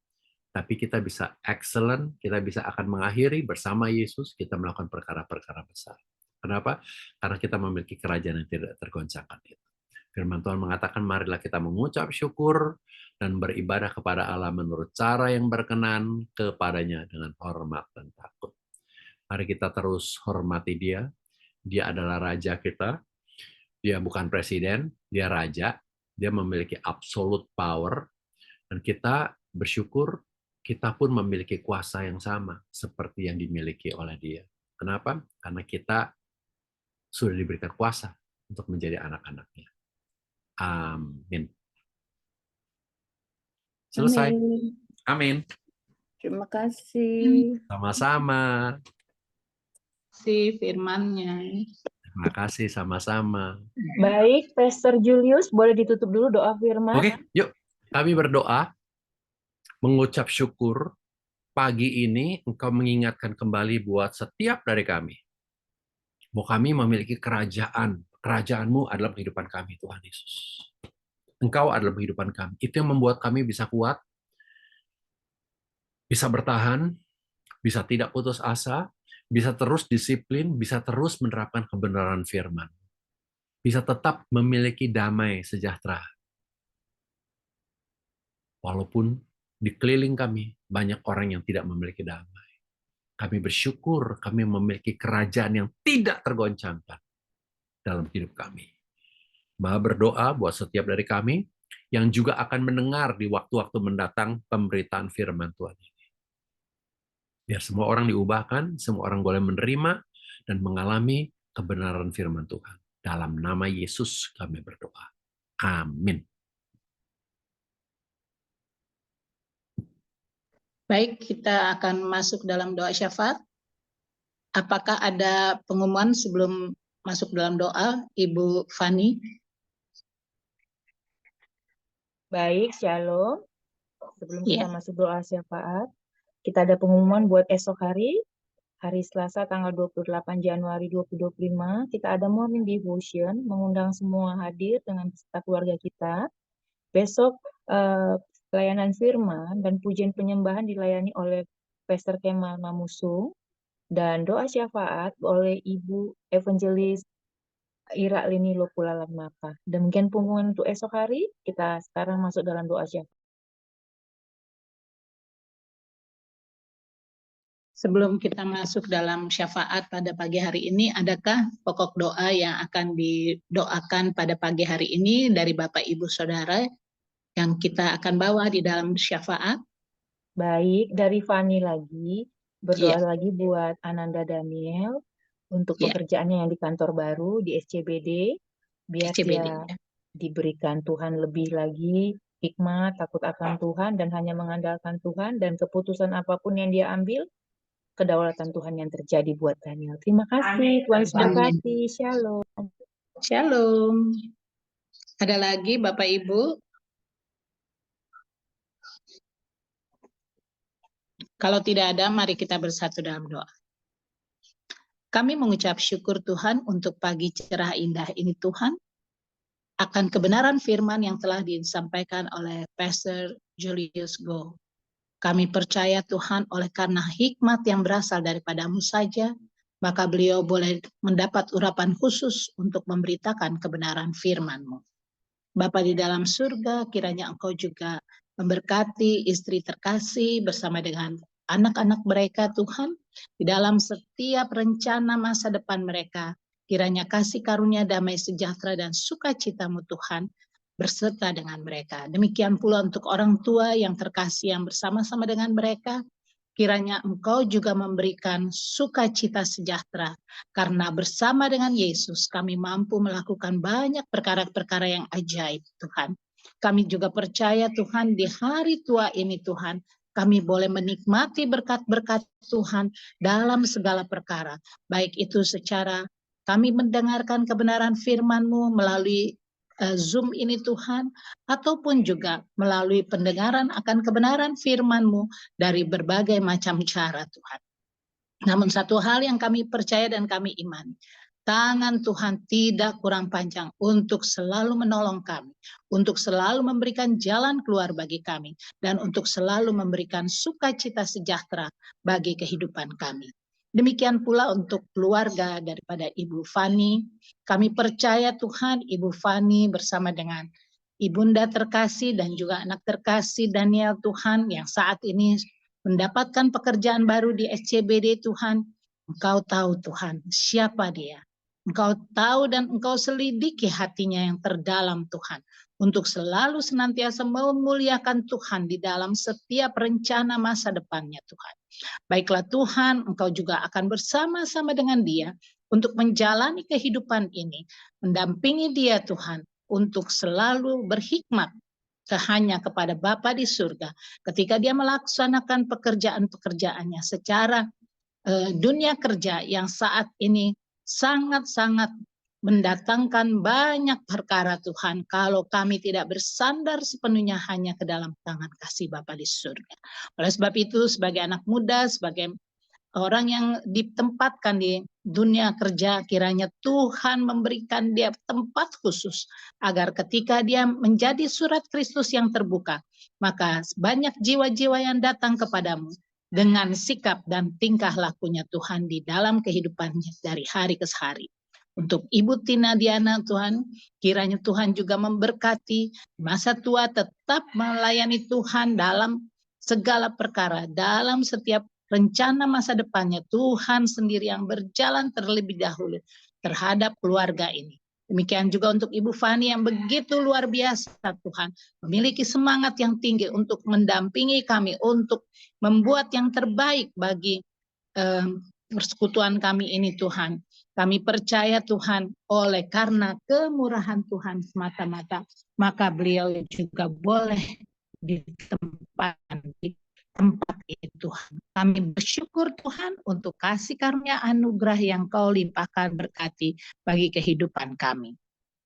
tapi kita bisa excellent, kita bisa akan mengakhiri bersama Yesus, kita melakukan perkara-perkara besar. Kenapa? Karena kita memiliki kerajaan yang tidak tergoncangkan itu. Firman Tuhan mengatakan, marilah kita mengucap syukur dan beribadah kepada Allah menurut cara yang berkenan kepadanya dengan hormat dan takut. Mari kita terus hormati Dia. Dia adalah Raja kita. Dia bukan presiden, Dia Raja. Dia memiliki absolute power. Dan kita bersyukur, kita pun memiliki kuasa yang sama seperti yang dimiliki oleh Dia. Kenapa? Karena kita sudah diberikan kuasa untuk menjadi anak-anak-Nya. Amin. Selesai. Amin. Terima kasih. Sama-sama. Si firman-Nya. Terima kasih sama-sama. Baik, Pastor Julius, boleh ditutup dulu doa firman? Oke, yuk. Kami berdoa, mengucap syukur. Pagi ini Engkau mengingatkan kembali buat setiap dari kami, bahwa kami memiliki kerajaan. Kerajaan-Mu adalah kehidupan kami, Tuhan Yesus. Engkau adalah kehidupan kami. Itu yang membuat kami bisa kuat, bisa bertahan, bisa tidak putus asa, bisa terus disiplin, bisa terus menerapkan kebenaran firman. bisa tetap memiliki damai sejahtera. Walaupun di keliling kami banyak orang yang tidak memiliki damai. Kami bersyukur kami memiliki kerajaan yang tidak tergoncangkan dalam hidup kami. Maha berdoa buat setiap dari kami yang juga akan mendengar di waktu-waktu mendatang pemberitaan firman Tuhan ini. Biar semua orang diubahkan, semua orang boleh menerima dan mengalami kebenaran firman Tuhan. Dalam nama Yesus kami berdoa. Amin. Baik, kita akan masuk dalam doa syafaat. Apakah ada pengumuman sebelum masuk dalam doa, Ibu Fani? Baik, Shalom. Sebelum kita Ya. masuk doa syafaat, kita ada pengumuman buat esok hari Selasa tanggal 28 Januari 2025, kita ada morning devotion, mengundang semua hadir dengan beserta keluarga kita. Besok pelayanan firman dan pujian penyembahan dilayani oleh Pastor Kemal Mamusung, dan doa syafaat oleh Ibu Evangelis Ira Lini Lopulalan Mapa. Demikian pengumuman untuk esok hari, kita sekarang masuk dalam doa syafaat. Sebelum kita masuk dalam syafaat pada pagi hari ini, adakah pokok doa yang akan didoakan pada pagi hari ini dari Bapak Ibu Saudara yang kita akan bawa di dalam syafaat? Baik, dari Fani lagi, berdoa Iya. lagi buat Ananda Daniel untuk Iya. pekerjaannya yang di kantor baru di SCBD, biar SCBD, dia ya. diberikan Tuhan lebih lagi hikmat, takut akan Tuhan, dan hanya mengandalkan Tuhan, dan keputusan apapun yang dia ambil, kedaulatan Tuhan yang terjadi buat Daniel. Terima kasih, Tuhan Yesus berkati. Shalom. Shalom. Ada lagi Bapak Ibu? Kalau tidak ada, mari kita bersatu dalam doa. Kami mengucap syukur Tuhan untuk pagi cerah indah ini Tuhan, akan kebenaran firman yang telah disampaikan oleh Pastor Julius Go. Kami percaya Tuhan oleh karena hikmat yang berasal daripada-Mu saja, maka beliau boleh mendapat urapan khusus untuk memberitakan kebenaran firman-Mu. Bapa di dalam surga, kiranya Engkau juga memberkati istri terkasih bersama dengan anak-anak mereka Tuhan, di dalam setiap rencana masa depan mereka. Kiranya kasih karunia, damai sejahtera, dan sukacita-Mu Tuhan berserta dengan mereka. Demikian pula untuk orang tua yang terkasih yang bersama-sama dengan mereka, kiranya Engkau juga memberikan sukacita sejahtera, karena bersama dengan Yesus kami mampu melakukan banyak perkara-perkara yang ajaib Tuhan. Kami juga percaya Tuhan di hari tua ini Tuhan, kami boleh menikmati berkat-berkat Tuhan dalam segala perkara. Baik itu secara kami mendengarkan kebenaran firman-Mu melalui Zoom ini Tuhan, ataupun juga melalui pendengaran akan kebenaran firman-Mu dari berbagai macam cara Tuhan. Namun satu hal yang kami percaya dan kami imani, tangan Tuhan tidak kurang panjang untuk selalu menolong kami, untuk selalu memberikan jalan keluar bagi kami, dan untuk selalu memberikan sukacita sejahtera bagi kehidupan kami. Demikian pula untuk keluarga daripada Ibu Fani. Kami percaya Tuhan Ibu Fani bersama dengan Ibunda terkasih dan juga anak terkasih Daniel Tuhan yang saat ini mendapatkan pekerjaan baru di SCBD Tuhan. Engkau tahu Tuhan siapa dia. Engkau tahu dan Engkau selidiki hatinya yang terdalam Tuhan. Untuk selalu senantiasa memuliakan Tuhan di dalam setiap rencana masa depannya Tuhan. Baiklah Tuhan, Engkau juga akan bersama-sama dengan dia untuk menjalani kehidupan ini. Mendampingi dia Tuhan untuk selalu berhikmat hanya kepada Bapa di surga. Ketika dia melaksanakan pekerjaan-pekerjaannya secara dunia kerja yang saat ini sangat-sangat mendatangkan banyak perkara Tuhan, kalau kami tidak bersandar sepenuhnya hanya ke dalam tangan kasih Bapa di surga. Oleh sebab itu, sebagai anak muda, sebagai orang yang ditempatkan di dunia kerja, kiranya Tuhan memberikan dia tempat khusus, agar ketika dia menjadi surat Kristus yang terbuka, maka banyak jiwa-jiwa yang datang kepadamu, dengan sikap dan tingkah lakunya Tuhan di dalam kehidupannya dari hari ke hari. Untuk Ibu Tina Diana Tuhan, kiranya Tuhan juga memberkati masa tua tetap melayani Tuhan dalam segala perkara, dalam setiap rencana masa depannya. Tuhan sendiri yang berjalan terlebih dahulu terhadap keluarga ini. Demikian juga untuk Ibu Fani yang begitu luar biasa Tuhan, memiliki semangat yang tinggi untuk mendampingi kami, untuk membuat yang terbaik bagi persekutuan kami ini Tuhan. Kami percaya Tuhan, oleh karena kemurahan Tuhan semata-mata, maka beliau juga boleh ditempatkan di tempat itu Tuhan. Kami bersyukur Tuhan untuk kasih karunia anugerah yang Kau limpahkan berkati bagi kehidupan kami.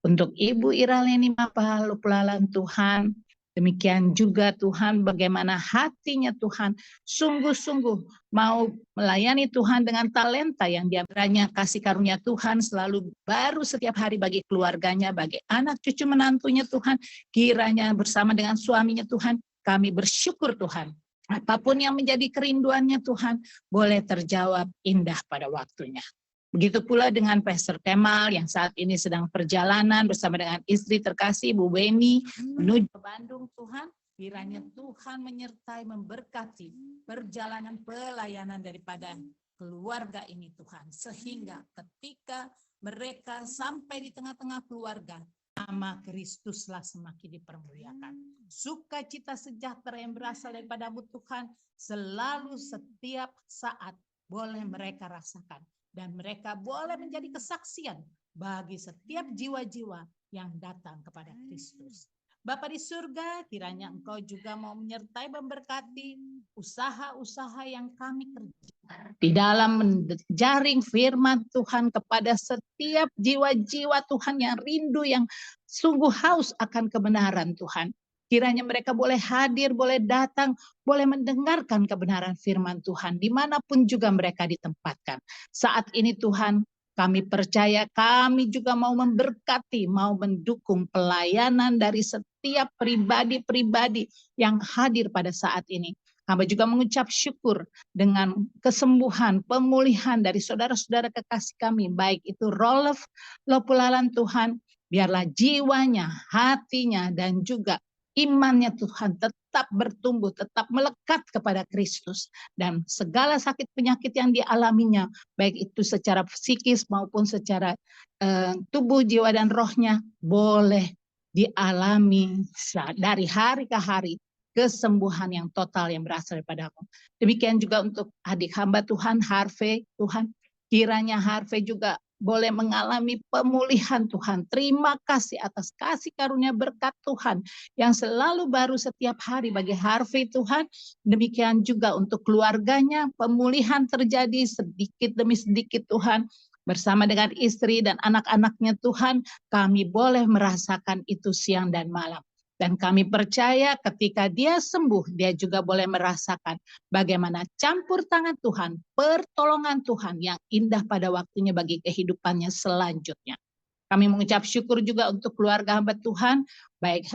Untuk Ibu Iraleni Mapa Lupelalan Tuhan, demikian juga Tuhan bagaimana hatinya Tuhan sungguh-sungguh mau melayani Tuhan dengan talenta yang diambilnya. Kasih karunia Tuhan selalu baru setiap hari bagi keluarganya, bagi anak cucu menantunya Tuhan. Kiranya bersama dengan suaminya Tuhan, kami bersyukur Tuhan. Apapun yang menjadi kerinduannya Tuhan, boleh terjawab indah pada waktunya. Begitu pula dengan Pastor Kemal yang saat ini sedang perjalanan bersama dengan istri terkasih Bu Beni menuju Bandung Tuhan. Kiranya Tuhan menyertai, memberkati perjalanan pelayanan daripada keluarga ini Tuhan. Sehingga ketika mereka sampai di tengah-tengah keluarga, nama Kristuslah semakin dipermuliakan. Sukacita sejahtera yang berasal daripada-Mu Tuhan selalu setiap saat boleh mereka rasakan. Dan mereka boleh menjadi kesaksian bagi setiap jiwa-jiwa yang datang kepada Kristus. Bapa di surga, kiranya Engkau juga mau menyertai memberkati usaha-usaha yang kami kerjakan di dalam menjaring firman Tuhan kepada setiap jiwa-jiwa Tuhan yang rindu, yang sungguh haus akan kebenaran Tuhan. Kiranya mereka boleh hadir, boleh datang, boleh mendengarkan kebenaran firman Tuhan dimanapun juga mereka ditempatkan. Saat ini Tuhan, kami percaya kami juga mau memberkati, mau mendukung pelayanan dari setiap pribadi-pribadi yang hadir pada saat ini. Hamba juga mengucap syukur dengan kesembuhan, pemulihan dari saudara-saudara kekasih kami, baik itu Rolf Lopulalan Tuhan, biarlah jiwanya, hatinya, dan juga imannya Tuhan tetap bertumbuh, tetap melekat kepada Kristus. Dan segala sakit penyakit yang dialaminya, baik itu secara psikis maupun secara tubuh, jiwa, dan rohnya, boleh dialami dari hari ke hari kesembuhan yang total yang berasal daripada-Mu. Demikian juga untuk adik hamba Tuhan, Harvey, Tuhan. Kiranya Harvey juga boleh mengalami pemulihan Tuhan. Terima kasih atas kasih karunia berkat Tuhan yang selalu baru setiap hari bagi Harvey Tuhan. Demikian juga untuk keluarganya, pemulihan terjadi sedikit demi sedikit Tuhan. Bersama dengan istri dan anak-anaknya Tuhan, kami boleh merasakan itu siang dan malam. Dan kami percaya ketika dia sembuh, dia juga boleh merasakan bagaimana campur tangan Tuhan, pertolongan Tuhan yang indah pada waktunya bagi kehidupannya selanjutnya. Kami mengucap syukur juga untuk keluarga hamba Tuhan, baik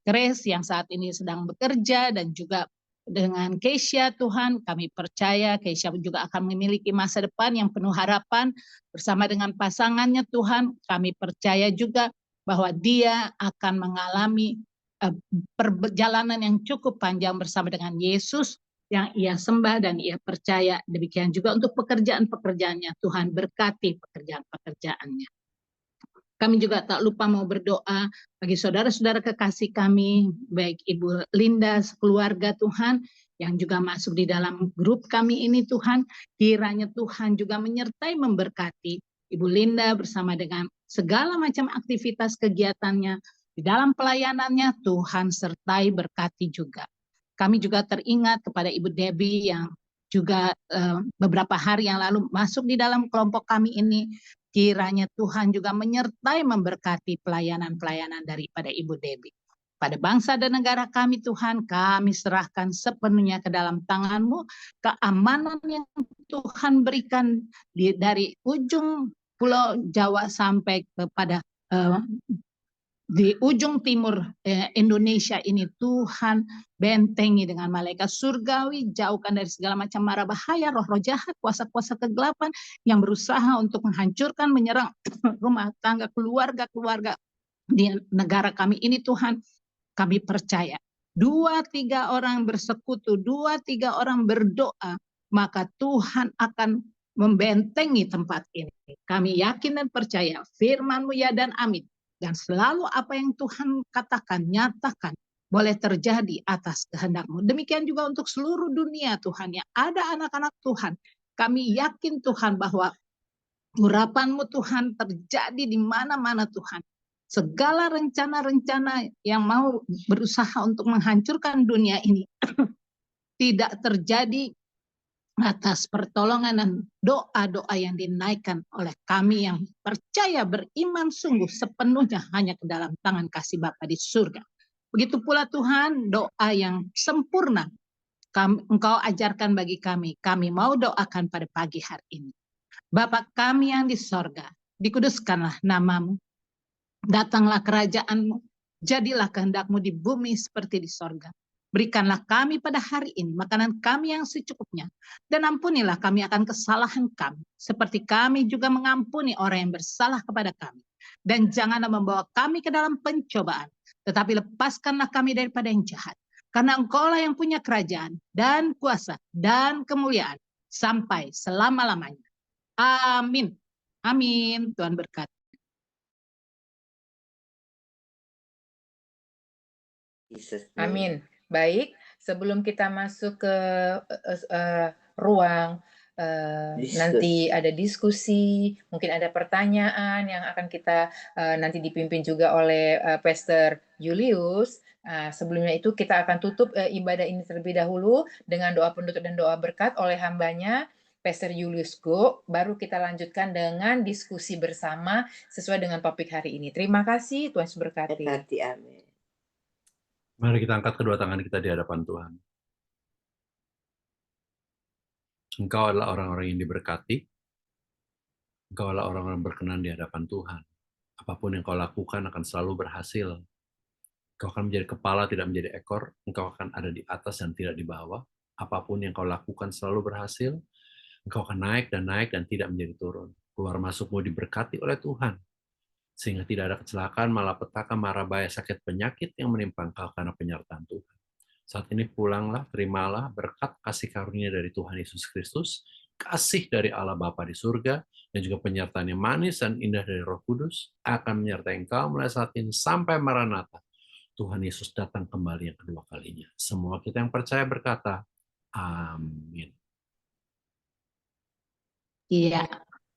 Grace yang saat ini sedang bekerja dan juga dengan Keisha Tuhan. Kami percaya Keisha juga akan memiliki masa depan yang penuh harapan bersama dengan pasangannya Tuhan. Kami percaya juga bahwa dia akan mengalami perjalanan yang cukup panjang bersama dengan Yesus yang ia sembah dan ia percaya. Demikian juga untuk pekerjaan-pekerjaannya. Tuhan berkati pekerjaan-pekerjaannya. Kami juga tak lupa mau berdoa bagi saudara-saudara kekasih kami, baik Ibu Linda, keluarga Tuhan, yang juga masuk di dalam grup kami ini Tuhan. Kiranya Tuhan juga menyertai memberkati Ibu Linda bersama dengan segala macam aktivitas kegiatannya. Di dalam pelayanannya Tuhan sertai berkati juga. Kami juga teringat kepada Ibu Debbie yang juga beberapa hari yang lalu masuk di dalam kelompok kami ini. Kiranya Tuhan juga menyertai memberkati pelayanan-pelayanan daripada Ibu Debbie. Pada bangsa dan negara kami Tuhan, kami serahkan sepenuhnya ke dalam tangan-Mu. Keamanan yang Tuhan berikan dari ujung Pulau Jawa sampai kepada di ujung timur Indonesia ini Tuhan bentengi dengan malaikat surgawi, jauhkan dari segala macam mara bahaya, roh-roh jahat, kuasa-kuasa kegelapan yang berusaha untuk menghancurkan, menyerang rumah tangga, keluarga-keluarga di negara kami ini. Tuhan, kami percaya 2-3 orang bersekutu, 2-3 orang berdoa, maka Tuhan akan membentengi tempat ini. Kami yakin dan percaya firman-Mu ya dan amin. Dan selalu apa yang Tuhan katakan, nyatakan, boleh terjadi atas kehendak-Mu. Demikian juga untuk seluruh dunia Tuhan, yang ada anak-anak Tuhan. Kami yakin Tuhan bahwa urapan-Mu Tuhan terjadi di mana-mana Tuhan. Segala rencana-rencana yang mau berusaha untuk menghancurkan dunia ini tidak terjadi atas pertolongan dan doa-doa yang dinaikkan oleh kami yang percaya, beriman sungguh sepenuhnya hanya ke dalam tangan kasih Bapa di surga. Begitu pula Tuhan, doa yang sempurna Engkau ajarkan bagi kami. Kami mau doakan pada pagi hari ini. Bapa kami yang di sorga, dikuduskanlah nama-Mu. Datanglah kerajaan-Mu, jadilah kehendak-Mu di bumi seperti di sorga. Berikanlah kami pada hari ini makanan kami yang secukupnya. Dan ampunilah kami akan kesalahan kami, seperti kami juga mengampuni orang yang bersalah kepada kami. Dan janganlah membawa kami ke dalam pencobaan, tetapi lepaskanlah kami daripada yang jahat. Karena Engkaulah yang punya kerajaan dan kuasa dan kemuliaan sampai selama-lamanya. Amin. Amin. Tuhan berkati. Amin. Baik, sebelum kita masuk ke ruang nanti ada diskusi, mungkin ada pertanyaan yang akan kita nanti dipimpin juga oleh Pastor Julius. Sebelumnya itu kita akan tutup ibadah ini terlebih dahulu dengan doa penutup dan doa berkat oleh hambanya Pastor Julius Go, baru kita lanjutkan dengan diskusi bersama sesuai dengan topik hari ini. Terima kasih, Tuhan Yesus berkati. Amin. Mari kita angkat kedua tangan kita di hadapan Tuhan. Engkau adalah orang-orang yang diberkati. Engkau adalah orang-orang berkenan di hadapan Tuhan. Apapun yang kau lakukan akan selalu berhasil. Engkau akan menjadi kepala, tidak menjadi ekor. Engkau akan ada di atas dan tidak di bawah. Apapun yang kau lakukan selalu berhasil. Engkau akan naik dan tidak menjadi turun. Keluar masukmu diberkati oleh Tuhan. Sehingga tidak ada kecelakaan, malapetaka, mara bahaya, sakit, penyakit yang menimpa engkau karena penyertaan Tuhan. Saat ini pulanglah, terimalah berkat kasih karunia dari Tuhan Yesus Kristus, kasih dari Allah Bapa di surga, dan juga penyertaan yang manis dan indah dari Roh Kudus akan menyertai engkau mulai saat ini sampai Maranatha. Tuhan Yesus datang kembali yang kedua kalinya. Semua kita yang percaya berkata, amin. Iya.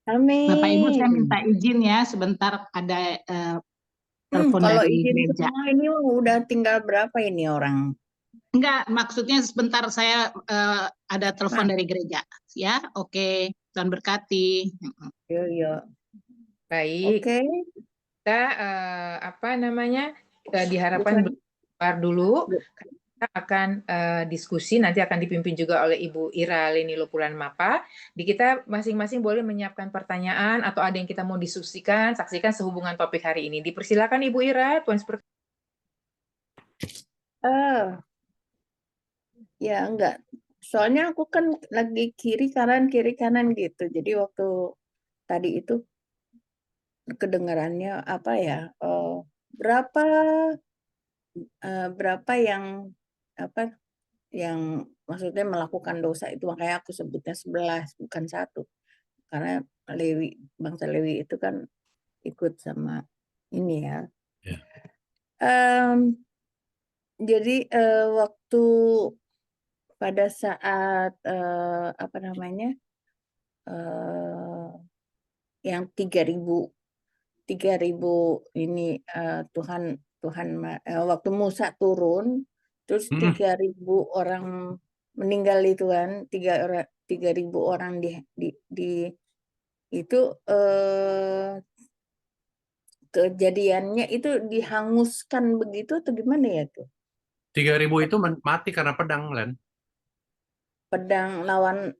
Amin. Bapak Ibu, saya minta izin ya, sebentar ada telepon Kalau dari izin gereja. semua ini udah tinggal berapa ini orang? Enggak, maksudnya sebentar saya ada telepon dari gereja. Ya, oke. Tuhan berkati. Yo. Baik. Oke. Kita diharapkan keluar dulu. Kita akan diskusi, nanti akan dipimpin juga oleh Ibu Ira Leni Lopulan Mapa. Di kita masing-masing boleh menyiapkan pertanyaan atau ada yang kita mau diskusikan, saksikan sehubungan topik hari ini. Dipersilakan Ibu Ira, Tuhan seperti. Ya enggak. Soalnya aku kan lagi kiri kanan gitu. Jadi waktu tadi itu kedengarannya berapa yang yang maksudnya melakukan dosa itu, makanya aku sebutnya 11 bukan 1. Karena bangsa Lewi itu kan ikut sama ini ya. Jadi waktu pada saat yang 3.000 ini Tuhan waktu Musa turun terus 3.000 orang meninggal itu kan, 3.000 orang itu kejadiannya itu dihanguskan begitu atau gimana ya tuh? 3.000 itu mati karena pedang, Len. Pedang lawan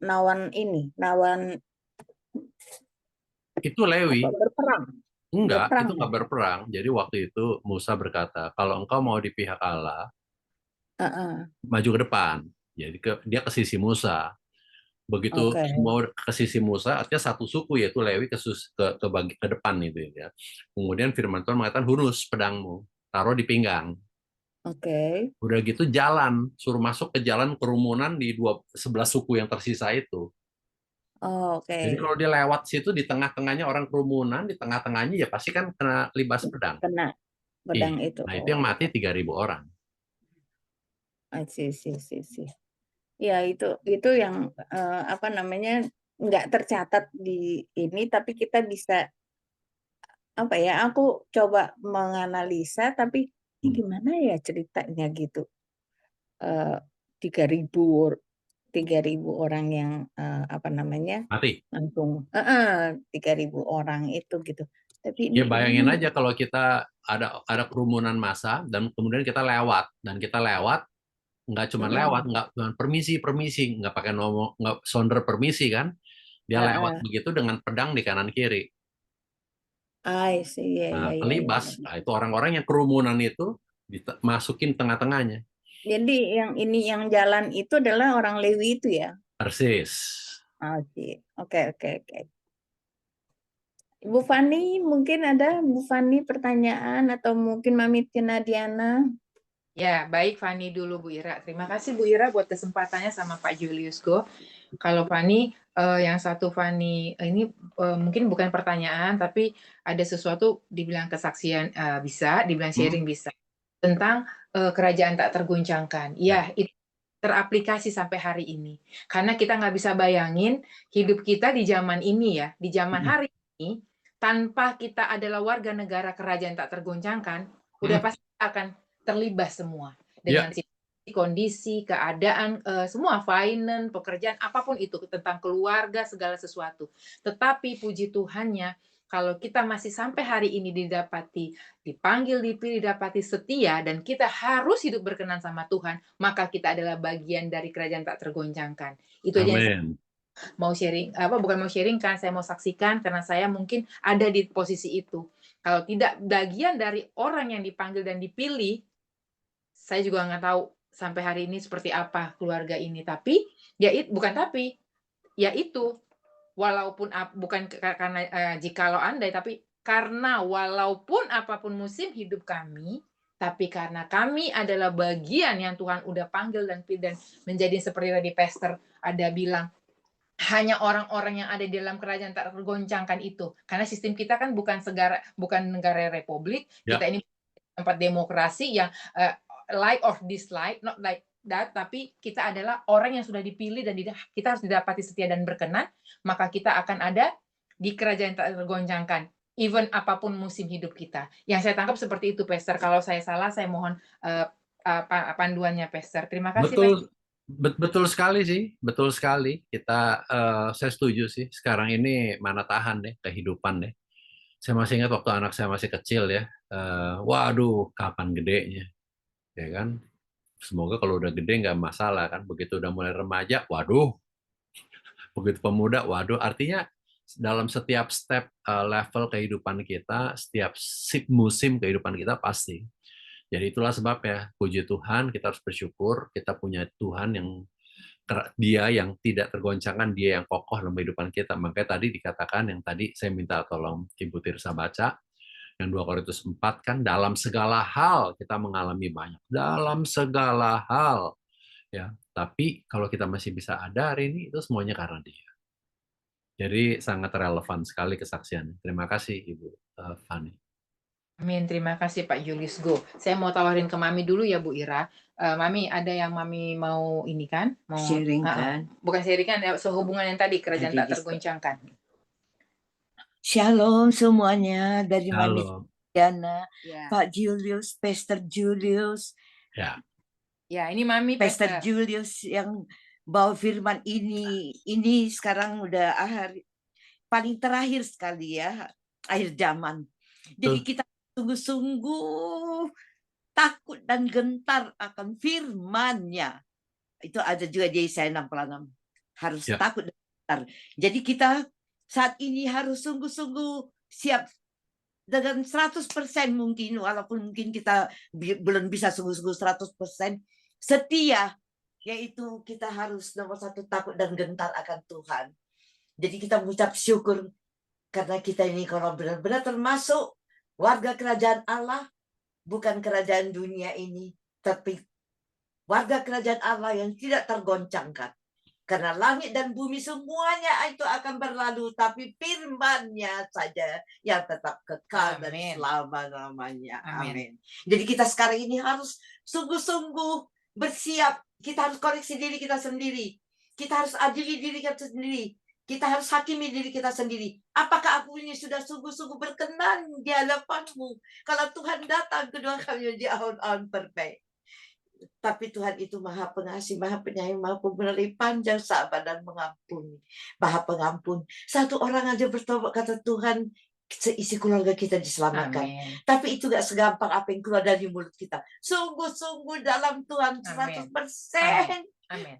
itu Lewi. berperang. Enggak, Berperang itu ya? nggak berperang. Jadi waktu itu Musa berkata, kalau engkau mau di pihak Allah, Heeh. maju ke depan. Jadi dia ke sisi Musa. Begitu Oke. semua ke sisi Musa, artinya satu suku yaitu Lewi ke depan itu ya. Kemudian firman Tuhan mengatakan, hunus pedangmu, taruh di pinggang. Oke. Udah gitu jalan, suruh masuk ke jalan kerumunan di 11 suku yang tersisa itu. Jadi Oke. kalau dia lewat situ di tengah-tengahnya orang kerumunan, di tengah-tengahnya ya pasti kan kena libas pedang. Kena pedang Iya. itu. Nah itu yang Oh, mati 3.000 orang. I see. Ya itu yang apa namanya nggak tercatat di ini, tapi kita bisa apa ya? Aku coba menganalisa, tapi ini Hmm. gimana ya ceritanya gitu? 3.000 orang yang apa namanya Mati. langsung 3.000 orang itu gitu. Tapi Ya ini bayangin gimana? aja kalau kita ada kerumunan massa dan kemudian kita lewat nggak cuma lewat, Mm-mm. nggak cuma permisi permisi, nggak pakai ngomong, nggak sonder permisi kan, dia lewat Heeh. begitu dengan pedang di kanan kiri. I see. Nah, Ya. kelibas, nah, itu orang-orang yang kerumunan itu masukin tengah-tengahnya. Jadi yang ini yang jalan itu adalah orang Lewi itu ya? Persis. Oke. Ibu Fani, mungkin ada Bu Fani pertanyaan atau mungkin Mami Tina Diana? Ya, baik Fani dulu Bu Ira. Terima kasih Bu Ira buat kesempatannya sama Pak Julius Go. Kalau Fani, yang satu Fani ini mungkin bukan pertanyaan, tapi ada sesuatu dibilang kesaksian bisa, dibilang sharing bisa tentang kerajaan tak tergoncangkan. Ya, itu teraplikasi sampai hari ini. Karena kita nggak bisa bayangin hidup kita di zaman ini ya, di zaman hari ini, tanpa kita adalah warga negara kerajaan tak tergoncangkan, udah pasti akan terlibat semua dengan situasi, kondisi, keadaan, semua finance, pekerjaan, apapun itu tentang keluarga, segala sesuatu. Tetapi puji Tuhannya, kalau kita masih sampai hari ini dipanggil, dipilih, didapati setia, dan kita harus hidup berkenan sama Tuhan, maka kita adalah bagian dari kerajaan tak tergoncangkan. Itu aja yang saya mau sharing, bukan mau sharing kan, saya mau saksikan karena saya mungkin ada di posisi itu. Kalau tidak bagian dari orang yang dipanggil dan dipilih, saya juga nggak tahu sampai hari ini seperti apa keluarga ini. Tapi ya itu walaupun bukan karena jikalau andai, tapi karena walaupun apapun musim hidup kami, tapi karena kami adalah bagian yang Tuhan udah panggil dan menjadi seperti tadi Pastor ada bilang, hanya orang-orang yang ada di dalam kerajaan tak tergoncangkan itu. Karena sistem kita kan bukan negara republik, kita ini tempat demokrasi yang like or dislike, not like that, tapi kita adalah orang yang sudah dipilih dan kita harus didapati setia dan berkenan, maka kita akan ada di kerajaan tak tergoncangkan, even apapun musim hidup kita. Yang saya tangkap seperti itu, Pastor. Kalau saya salah, saya mohon panduannya, Pastor. Terima kasih, Pastor. Betul sekali sih, betul sekali. Saya setuju sih. Sekarang ini mana tahan deh kehidupan deh. Saya masih ingat waktu anak saya masih kecil ya. Waduh, kapan gedenya, ya kan? Semoga kalau udah gede nggak masalah kan. Begitu udah mulai remaja, waduh. Begitu pemuda, waduh. Artinya dalam setiap step level kehidupan kita, setiap musim kehidupan kita pasti. Jadi itulah sebabnya, puji Tuhan, kita harus bersyukur. Kita punya Tuhan yang Dia yang tidak tergoncangkan, Dia yang kokoh dalam kehidupan kita. Makanya tadi dikatakan, yang tadi saya minta tolong Ibu Tirsa baca, yang 2 Korintus 4 kan, dalam segala hal kita mengalami banyak. Dalam segala hal. Ya, tapi kalau kita masih bisa ada hari ini, itu semuanya karena Dia. Jadi sangat relevan sekali kesaksiannya. Terima kasih Ibu Fani. Amin, terima kasih Pak Julius Go. Saya mau tawarin ke Mami dulu ya Bu Ira. Mami, ada yang Mami mau ini kan? Mau sharing kan? Bukan sharing kan, sehubungan yang tadi kerajaan tak tergoncangkan. Shalom semuanya dari Mami Halo. Pak Julius, Pastor Julius. Ya, ini Mami Pastor Julius yang bawa firman ini sekarang udah paling terakhir sekali ya, akhir zaman. Jadi kita sungguh-sungguh takut dan gentar akan firman-Nya. Itu ada juga di Yesaya 66. Harus takut dan gentar. Jadi kita saat ini harus sungguh-sungguh siap dengan 100% mungkin, walaupun mungkin kita belum bisa sungguh-sungguh 100% setia, yaitu kita harus nomor satu takut dan gentar akan Tuhan. Jadi kita mengucap syukur karena kita ini kalau benar-benar termasuk warga kerajaan Allah, bukan kerajaan dunia ini, tapi warga kerajaan Allah yang tidak tergoncangkan. Karena langit dan bumi semuanya itu akan berlalu, tapi firman-Nya saja yang tetap kekal dan Amin. selama-lamanya. Amin. Amin. Jadi kita sekarang ini harus sungguh-sungguh bersiap. Kita harus koreksi diri kita sendiri. Kita harus adili diri kita sendiri. Kita harus hakimi diri kita sendiri. Apakah aku ini sudah sungguh-sungguh berkenan di hadapan-Mu? Kalau Tuhan datang kedua kalinya di ahun-ahun terbaik. Tapi Tuhan itu Maha Pengasih, Maha Penyayang, Maha Pemberani, panjang sabar dan mengampuni. Maha Pengampun. Satu orang aja bertobat, kata Tuhan, seisi keluarga kita diselamatkan. Amin. Tapi itu gak segampang apa yang keluar dari mulut kita. Sungguh-sungguh dalam Tuhan 100%. Amin.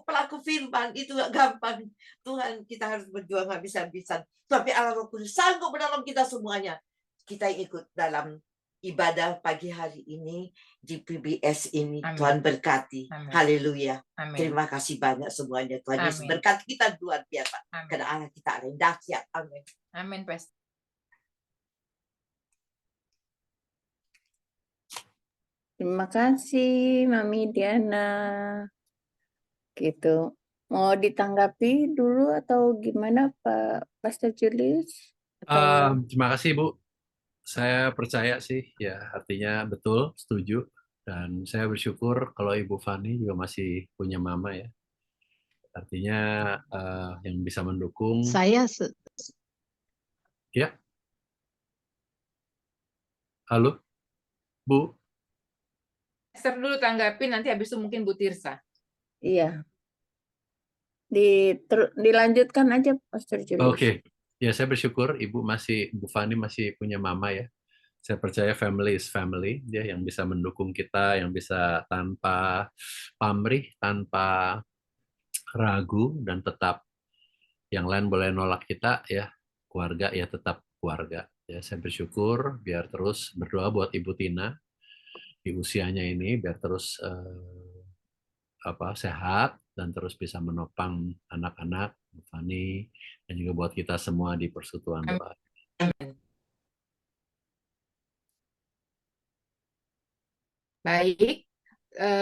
Pelaku firman itu gak gampang. Tuhan, kita harus berjuang habis-habisan. Tapi Allah Roh Kudus sanggup menolong kita semuanya. Kita ikut dalam ibadah pagi hari ini di PBS ini. Amin. Tuhan berkati. Amin. Haleluya. Amin. Terima kasih banyak semuanya. Tuhan Yesus Amin. berkati kita luar biasa. Amin. Karena Allah kita ada yang dahsyat. Amin. Amin, Pastor. Terima kasih Mami Diana. Gitu. Mau ditanggapi dulu atau gimana Pak Pastor Julius? Atau Terima kasih Bu. Saya percaya sih, ya artinya betul, setuju. Dan saya bersyukur kalau Ibu Fani juga masih punya mama ya. Artinya yang bisa mendukung. Ya. Halo, Bu. Pastor dulu tanggapi, nanti habis itu mungkin Bu Tirsa. iya. Dilanjutkan aja Pastor Julius. Oke. Ya, saya bersyukur Ibu Fani masih punya mama ya. Saya percaya family is family, dia yang bisa mendukung kita, yang bisa tanpa pamrih, tanpa ragu, dan tetap yang lain boleh nolak kita ya, keluarga ya tetap keluarga. Ya, saya bersyukur biar terus berdoa buat Ibu Tina di usianya ini, biar terus sehat dan terus bisa menopang anak-anak, Bu Fani, dan juga buat kita semua di persekutuan doa. Amin. Baik,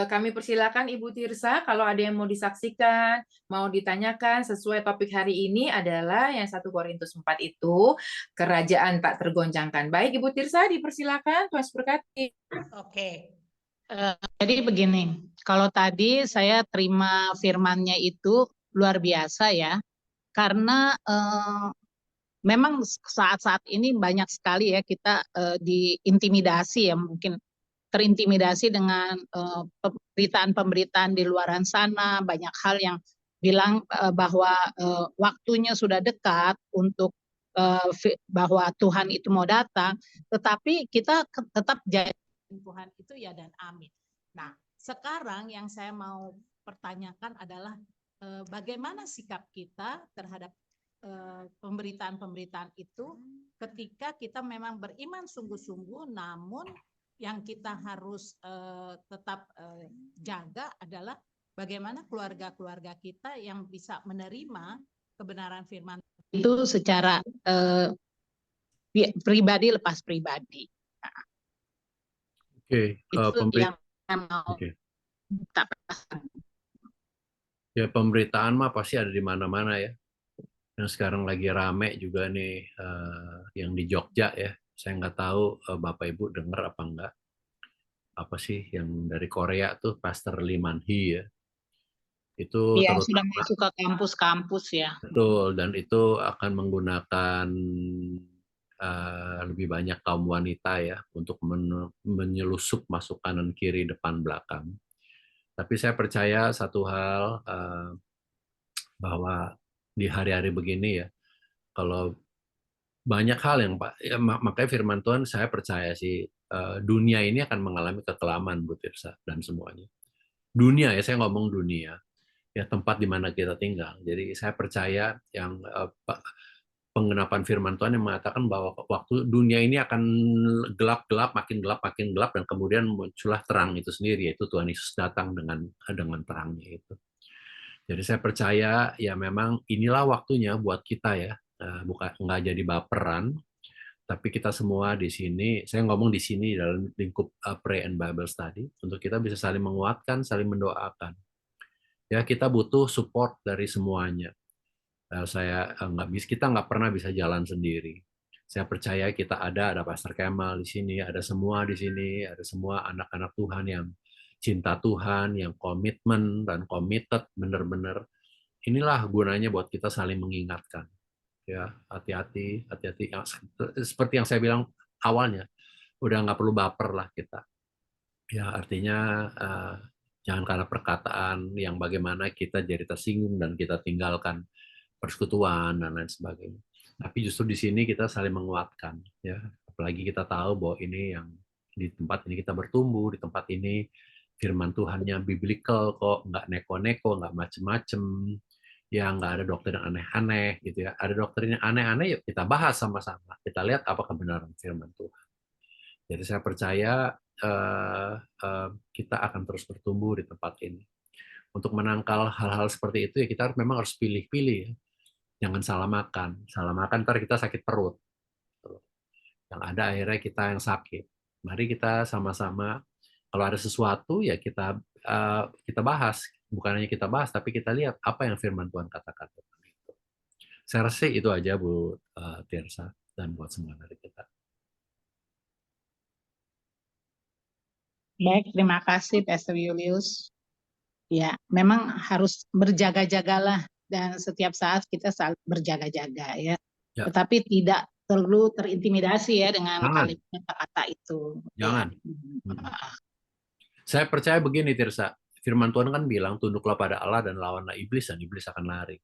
kami persilakan Ibu Tirsa kalau ada yang mau disaksikan, mau ditanyakan sesuai topik hari ini adalah yang 1 Korintus 4 itu, kerajaan tak tergoncangkan. Baik Ibu Tirsa, dipersilakan, Tuhan berkati. Oke. Jadi begini, kalau tadi saya terima firman-Nya itu luar biasa ya, karena memang saat-saat ini banyak sekali ya kita diintimidasi ya, mungkin terintimidasi dengan pemberitaan-pemberitaan di luaran sana, banyak hal yang bilang bahwa waktunya sudah dekat untuk bahwa Tuhan itu mau datang, tetapi kita tetap jadi Tuhan itu ya dan amin. Nah, sekarang yang saya mau pertanyakan adalah bagaimana sikap kita terhadap pemberitaan-pemberitaan itu ketika kita memang beriman sungguh-sungguh, namun yang kita harus tetap jaga adalah bagaimana keluarga-keluarga kita yang bisa menerima kebenaran firman itu secara pribadi lepas pribadi. Oke, Itu yang mau ya pemberitaan mah pasti ada di mana-mana ya. Yang sekarang lagi rame juga nih yang di Jogja ya. Saya nggak tahu Bapak Ibu dengar apa enggak. Apa sih yang dari Korea tuh Pastor Lee Man-hee ya. Itu ya sudah masuk ke kampus-kampus ya. Betul, dan itu akan menggunakan lebih banyak kaum wanita ya untuk menyelusup masuk kanan kiri depan belakang. Tapi saya percaya satu hal bahwa di hari-hari begini ya, kalau banyak hal yang makanya firman Tuhan saya percaya sih dunia ini akan mengalami kekelaman Bu Tirsa dan semuanya. Dunia ya, saya ngomong dunia ya, tempat di mana kita tinggal. Jadi saya percaya yang penggenapan firman Tuhan yang mengatakan bahwa waktu dunia ini akan gelap-gelap, makin gelap, dan kemudian muncullah terang itu sendiri, yaitu Tuhan Yesus datang dengan terangnya itu. Jadi saya percaya ya memang inilah waktunya buat kita ya, bukan nggak jadi baperan, tapi kita semua di sini, saya ngomong di sini dalam lingkup Pray and Bible Study, untuk kita bisa saling menguatkan, saling mendoakan. Ya kita butuh support dari semuanya. Kita nggak pernah bisa jalan sendiri. Saya percaya kita ada Pastor Kemal di sini, ada semua di sini, ada semua anak-anak Tuhan yang cinta Tuhan, yang komitmen dan committed benar-benar. Inilah gunanya buat kita saling mengingatkan. Ya, hati-hati. Seperti yang saya bilang awalnya, udah nggak perlu baper lah kita. Ya, artinya jangan karena perkataan yang bagaimana kita jadi tersinggung dan kita tinggalkan persekutuan dan lain sebagainya. Tapi justru di sini kita saling menguatkan, ya. Apalagi kita tahu bahwa ini yang di tempat ini kita bertumbuh, di tempat ini firman Tuhannya biblical kok, nggak neko-neko, nggak macem-macem, ya nggak ada doktrin yang aneh-aneh gitu ya. Ada doktrin yang aneh-aneh, yuk kita bahas sama-sama. Kita lihat apa kebenaran firman Tuhan. Jadi saya percaya kita akan terus bertumbuh di tempat ini. Untuk menangkal hal-hal seperti itu ya kita memang harus pilih-pilih ya. Jangan salah makan. Salah makan ntar kita sakit perut. Yang ada akhirnya kita yang sakit. Mari kita sama-sama, kalau ada sesuatu ya kita bahas. Bukan hanya kita bahas, tapi kita lihat apa yang firman Tuhan katakan. Saya rasa itu aja Bu Tirsa dan buat semua dari kita. Baik, terima kasih Pastor Julius. Ya, memang harus berjaga-jagalah dan setiap saat kita selalu berjaga-jaga ya. Tetapi tidak perlu terintimidasi ya dengan kalimat kata-kata itu. Jangan. Saya percaya begini Tirsa, firman Tuhan kan bilang tunduklah pada Allah dan lawanlah iblis dan iblis akan lari.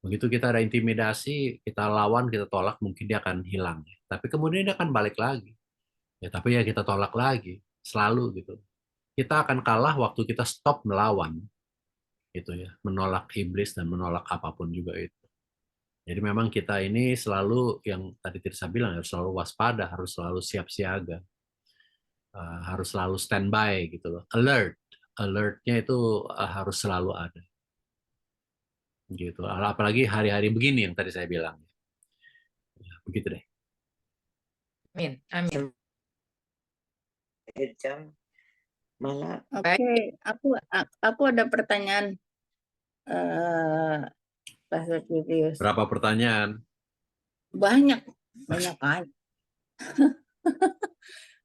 Begitu kita ada intimidasi, kita lawan, kita tolak, mungkin dia akan hilang. Tapi kemudian dia akan balik lagi. Ya, tapi ya kita tolak lagi, selalu gitu. Kita akan kalah waktu kita stop melawan. Gitu ya, menolak iblis dan menolak apapun juga itu. Jadi memang kita ini selalu yang tadi Tirsa bilang harus selalu waspada, harus selalu siap siaga, harus selalu standby gitu loh, alertnya itu harus selalu ada. Gitu. Apalagi hari-hari begini yang tadi saya bilang. Ya, begitu deh. Amin, amin. Jam malah. Oke, aku ada pertanyaan. Pastor Julius. Berapa pertanyaan? Banyak kan.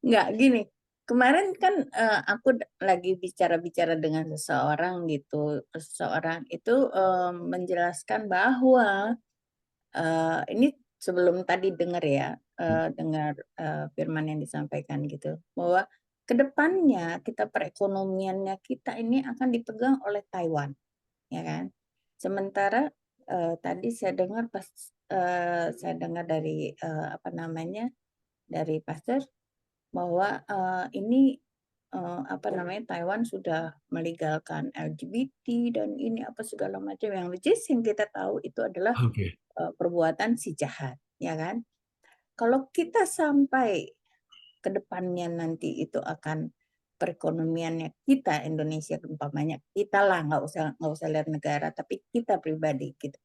Nggak gini. Kemarin kan aku lagi bicara-bicara dengan seseorang gitu. Seseorang itu menjelaskan bahwa ini sebelum tadi dengar ya, dengar firman yang disampaikan gitu, bahwa kedepannya perekonomiannya kita ini akan dipegang oleh Taiwan, ya kan? Sementara tadi saya dengar dari dari pastor bahwa ini Taiwan sudah melegalkan LGBT dan ini apa segala macam yang kita tahu itu adalah perbuatan si jahat, ya kan? Kalau kita sampai ke depannya nanti itu akan perekonomiannya kita Indonesia umpamanya kita lah nggak usah lihat negara tapi kita pribadi gitu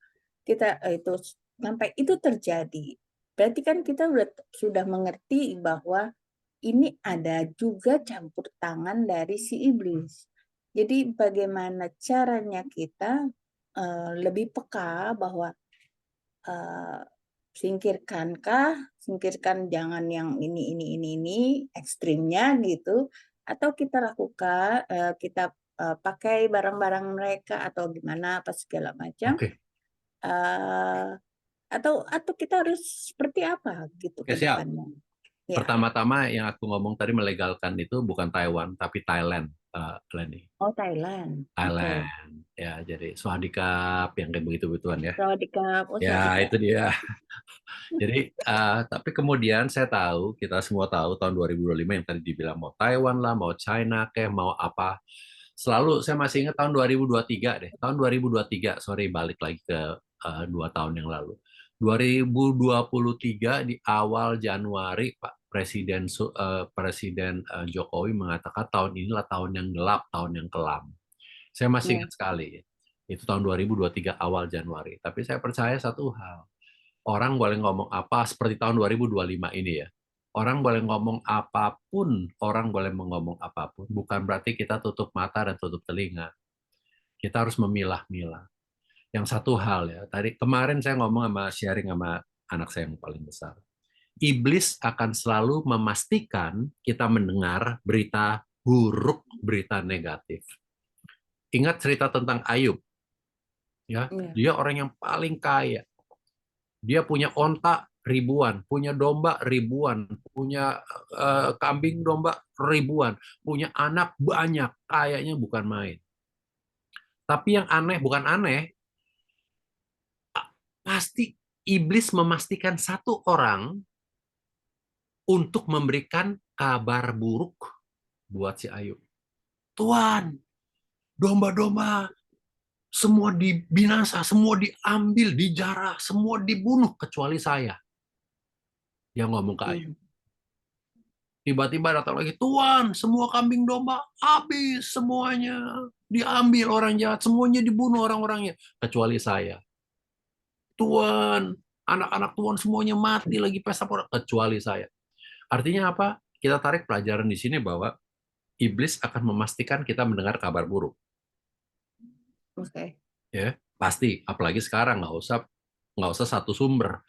kita itu sampai itu terjadi berarti kan kita sudah mengerti bahwa ini ada juga campur tangan dari si iblis. Jadi bagaimana caranya kita lebih peka bahwa singkirkan jangan yang ini ekstrimnya gitu atau kita lakukan kita pakai barang-barang mereka atau gimana apa segala macam atau kita harus seperti apa gitu ke depannya. Ya. Pertama-tama yang aku ngomong tadi melegalkan itu bukan Taiwan tapi Thailand, Leni. Oh Thailand. Okay. Ya jadi Swadikap yang kayak begitu-begituan ya. Swadikap. Oh, ya Swadikap. Itu dia. Jadi tapi kemudian saya tahu kita semua tahu tahun 2025 yang tadi dibilang mau Taiwan lah, mau China kayak mau apa. Selalu saya masih ingat tahun 2023 deh. Tahun 2023, sorry balik lagi ke 2 tahun yang lalu. 2023 di awal Januari Pak Presiden Jokowi mengatakan tahun inilah tahun yang gelap, tahun yang kelam. Saya masih ingat sekali, itu tahun 2023 awal Januari. Tapi saya percaya satu hal, orang boleh ngomong apa seperti tahun 2025 ini ya. Orang boleh ngomong apapun, orang boleh ngomong apapun. Bukan berarti kita tutup mata dan tutup telinga. Kita harus memilah-milah. Yang satu hal ya, tadi kemarin saya ngomong sharing sama anak saya yang paling besar. Iblis akan selalu memastikan kita mendengar berita buruk, berita negatif. Ingat cerita tentang Ayub. Ya, dia orang yang paling kaya. Dia punya onta ribuan, punya domba ribuan, punya kambing domba ribuan, punya anak banyak, kayaknya bukan main. Tapi yang aneh, bukan aneh, pasti iblis memastikan satu orang untuk memberikan kabar buruk buat si Ayub. Tuan, domba-domba semua dibinasa, semua diambil, dijarah, semua dibunuh kecuali saya. Dia ngomong ke Ayub. Tiba-tiba datang lagi, Tuan, semua kambing domba habis semuanya. Diambil orang jahat, semuanya dibunuh orang-orangnya. Kecuali saya. Tuan, anak-anak Tuan semuanya mati lagi pesta pora. Kecuali saya. Artinya apa? Kita tarik pelajaran di sini bahwa iblis akan memastikan kita mendengar kabar buruk. Oke. Ya, pasti. Apalagi sekarang nggak usah satu sumber.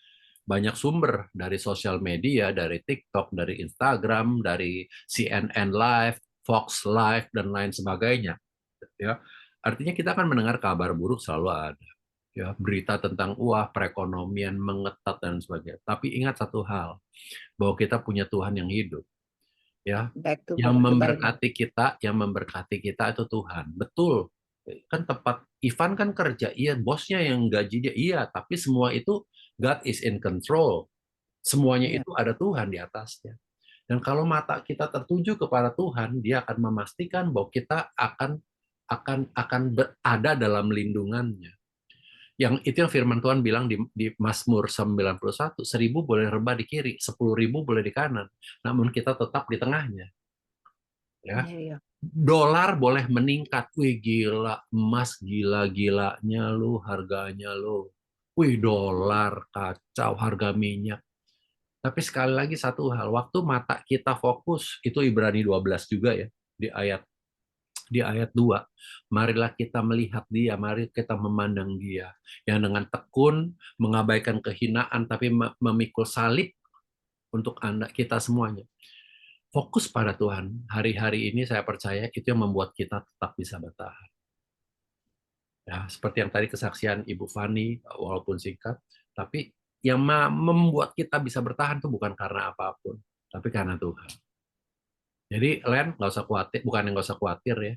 Banyak sumber dari sosial media, dari TikTok, dari Instagram, dari CNN Live, Fox Live, dan lain sebagainya. Ya, artinya kita akan mendengar kabar buruk selalu ada. Ya, berita tentang perekonomian mengetat dan sebagainya. Tapi ingat satu hal, bahwa kita punya Tuhan yang hidup. Ya, yang memberkati kita itu Tuhan. Betul. Kan tempat Ivan kan kerja, iya bosnya yang gaji dia, iya, tapi semua itu God is in control. Semuanya itu ada Tuhan di atasnya. Dan kalau mata kita tertuju kepada Tuhan, dia akan memastikan bahwa kita akan berada dalam lindungannya. Itu yang firman Tuhan bilang di Mazmur 91, 1000 boleh rebah di kiri, 10.000 boleh di kanan, namun kita tetap di tengahnya. Ya. Dolar boleh meningkat, wih gila, emas gila-gilanya lu, harganya lu. Wih, dolar, kacau, harga minyak. Tapi sekali lagi satu hal, waktu mata kita fokus, itu Ibrani 12 juga ya, di ayat 2. Marilah kita melihat dia, mari kita memandang dia. Yang dengan tekun, mengabaikan kehinaan, tapi memikul salib untuk kita semuanya. Fokus pada Tuhan. Hari-hari ini saya percaya itu yang membuat kita tetap bisa bertahan. Ya, seperti yang tadi kesaksian Ibu Fani, walaupun singkat, tapi yang membuat kita bisa bertahan itu bukan karena apapun, tapi karena Tuhan. Jadi, Len, nggak usah khawatir, bukan yang nggak usah khawatir ya.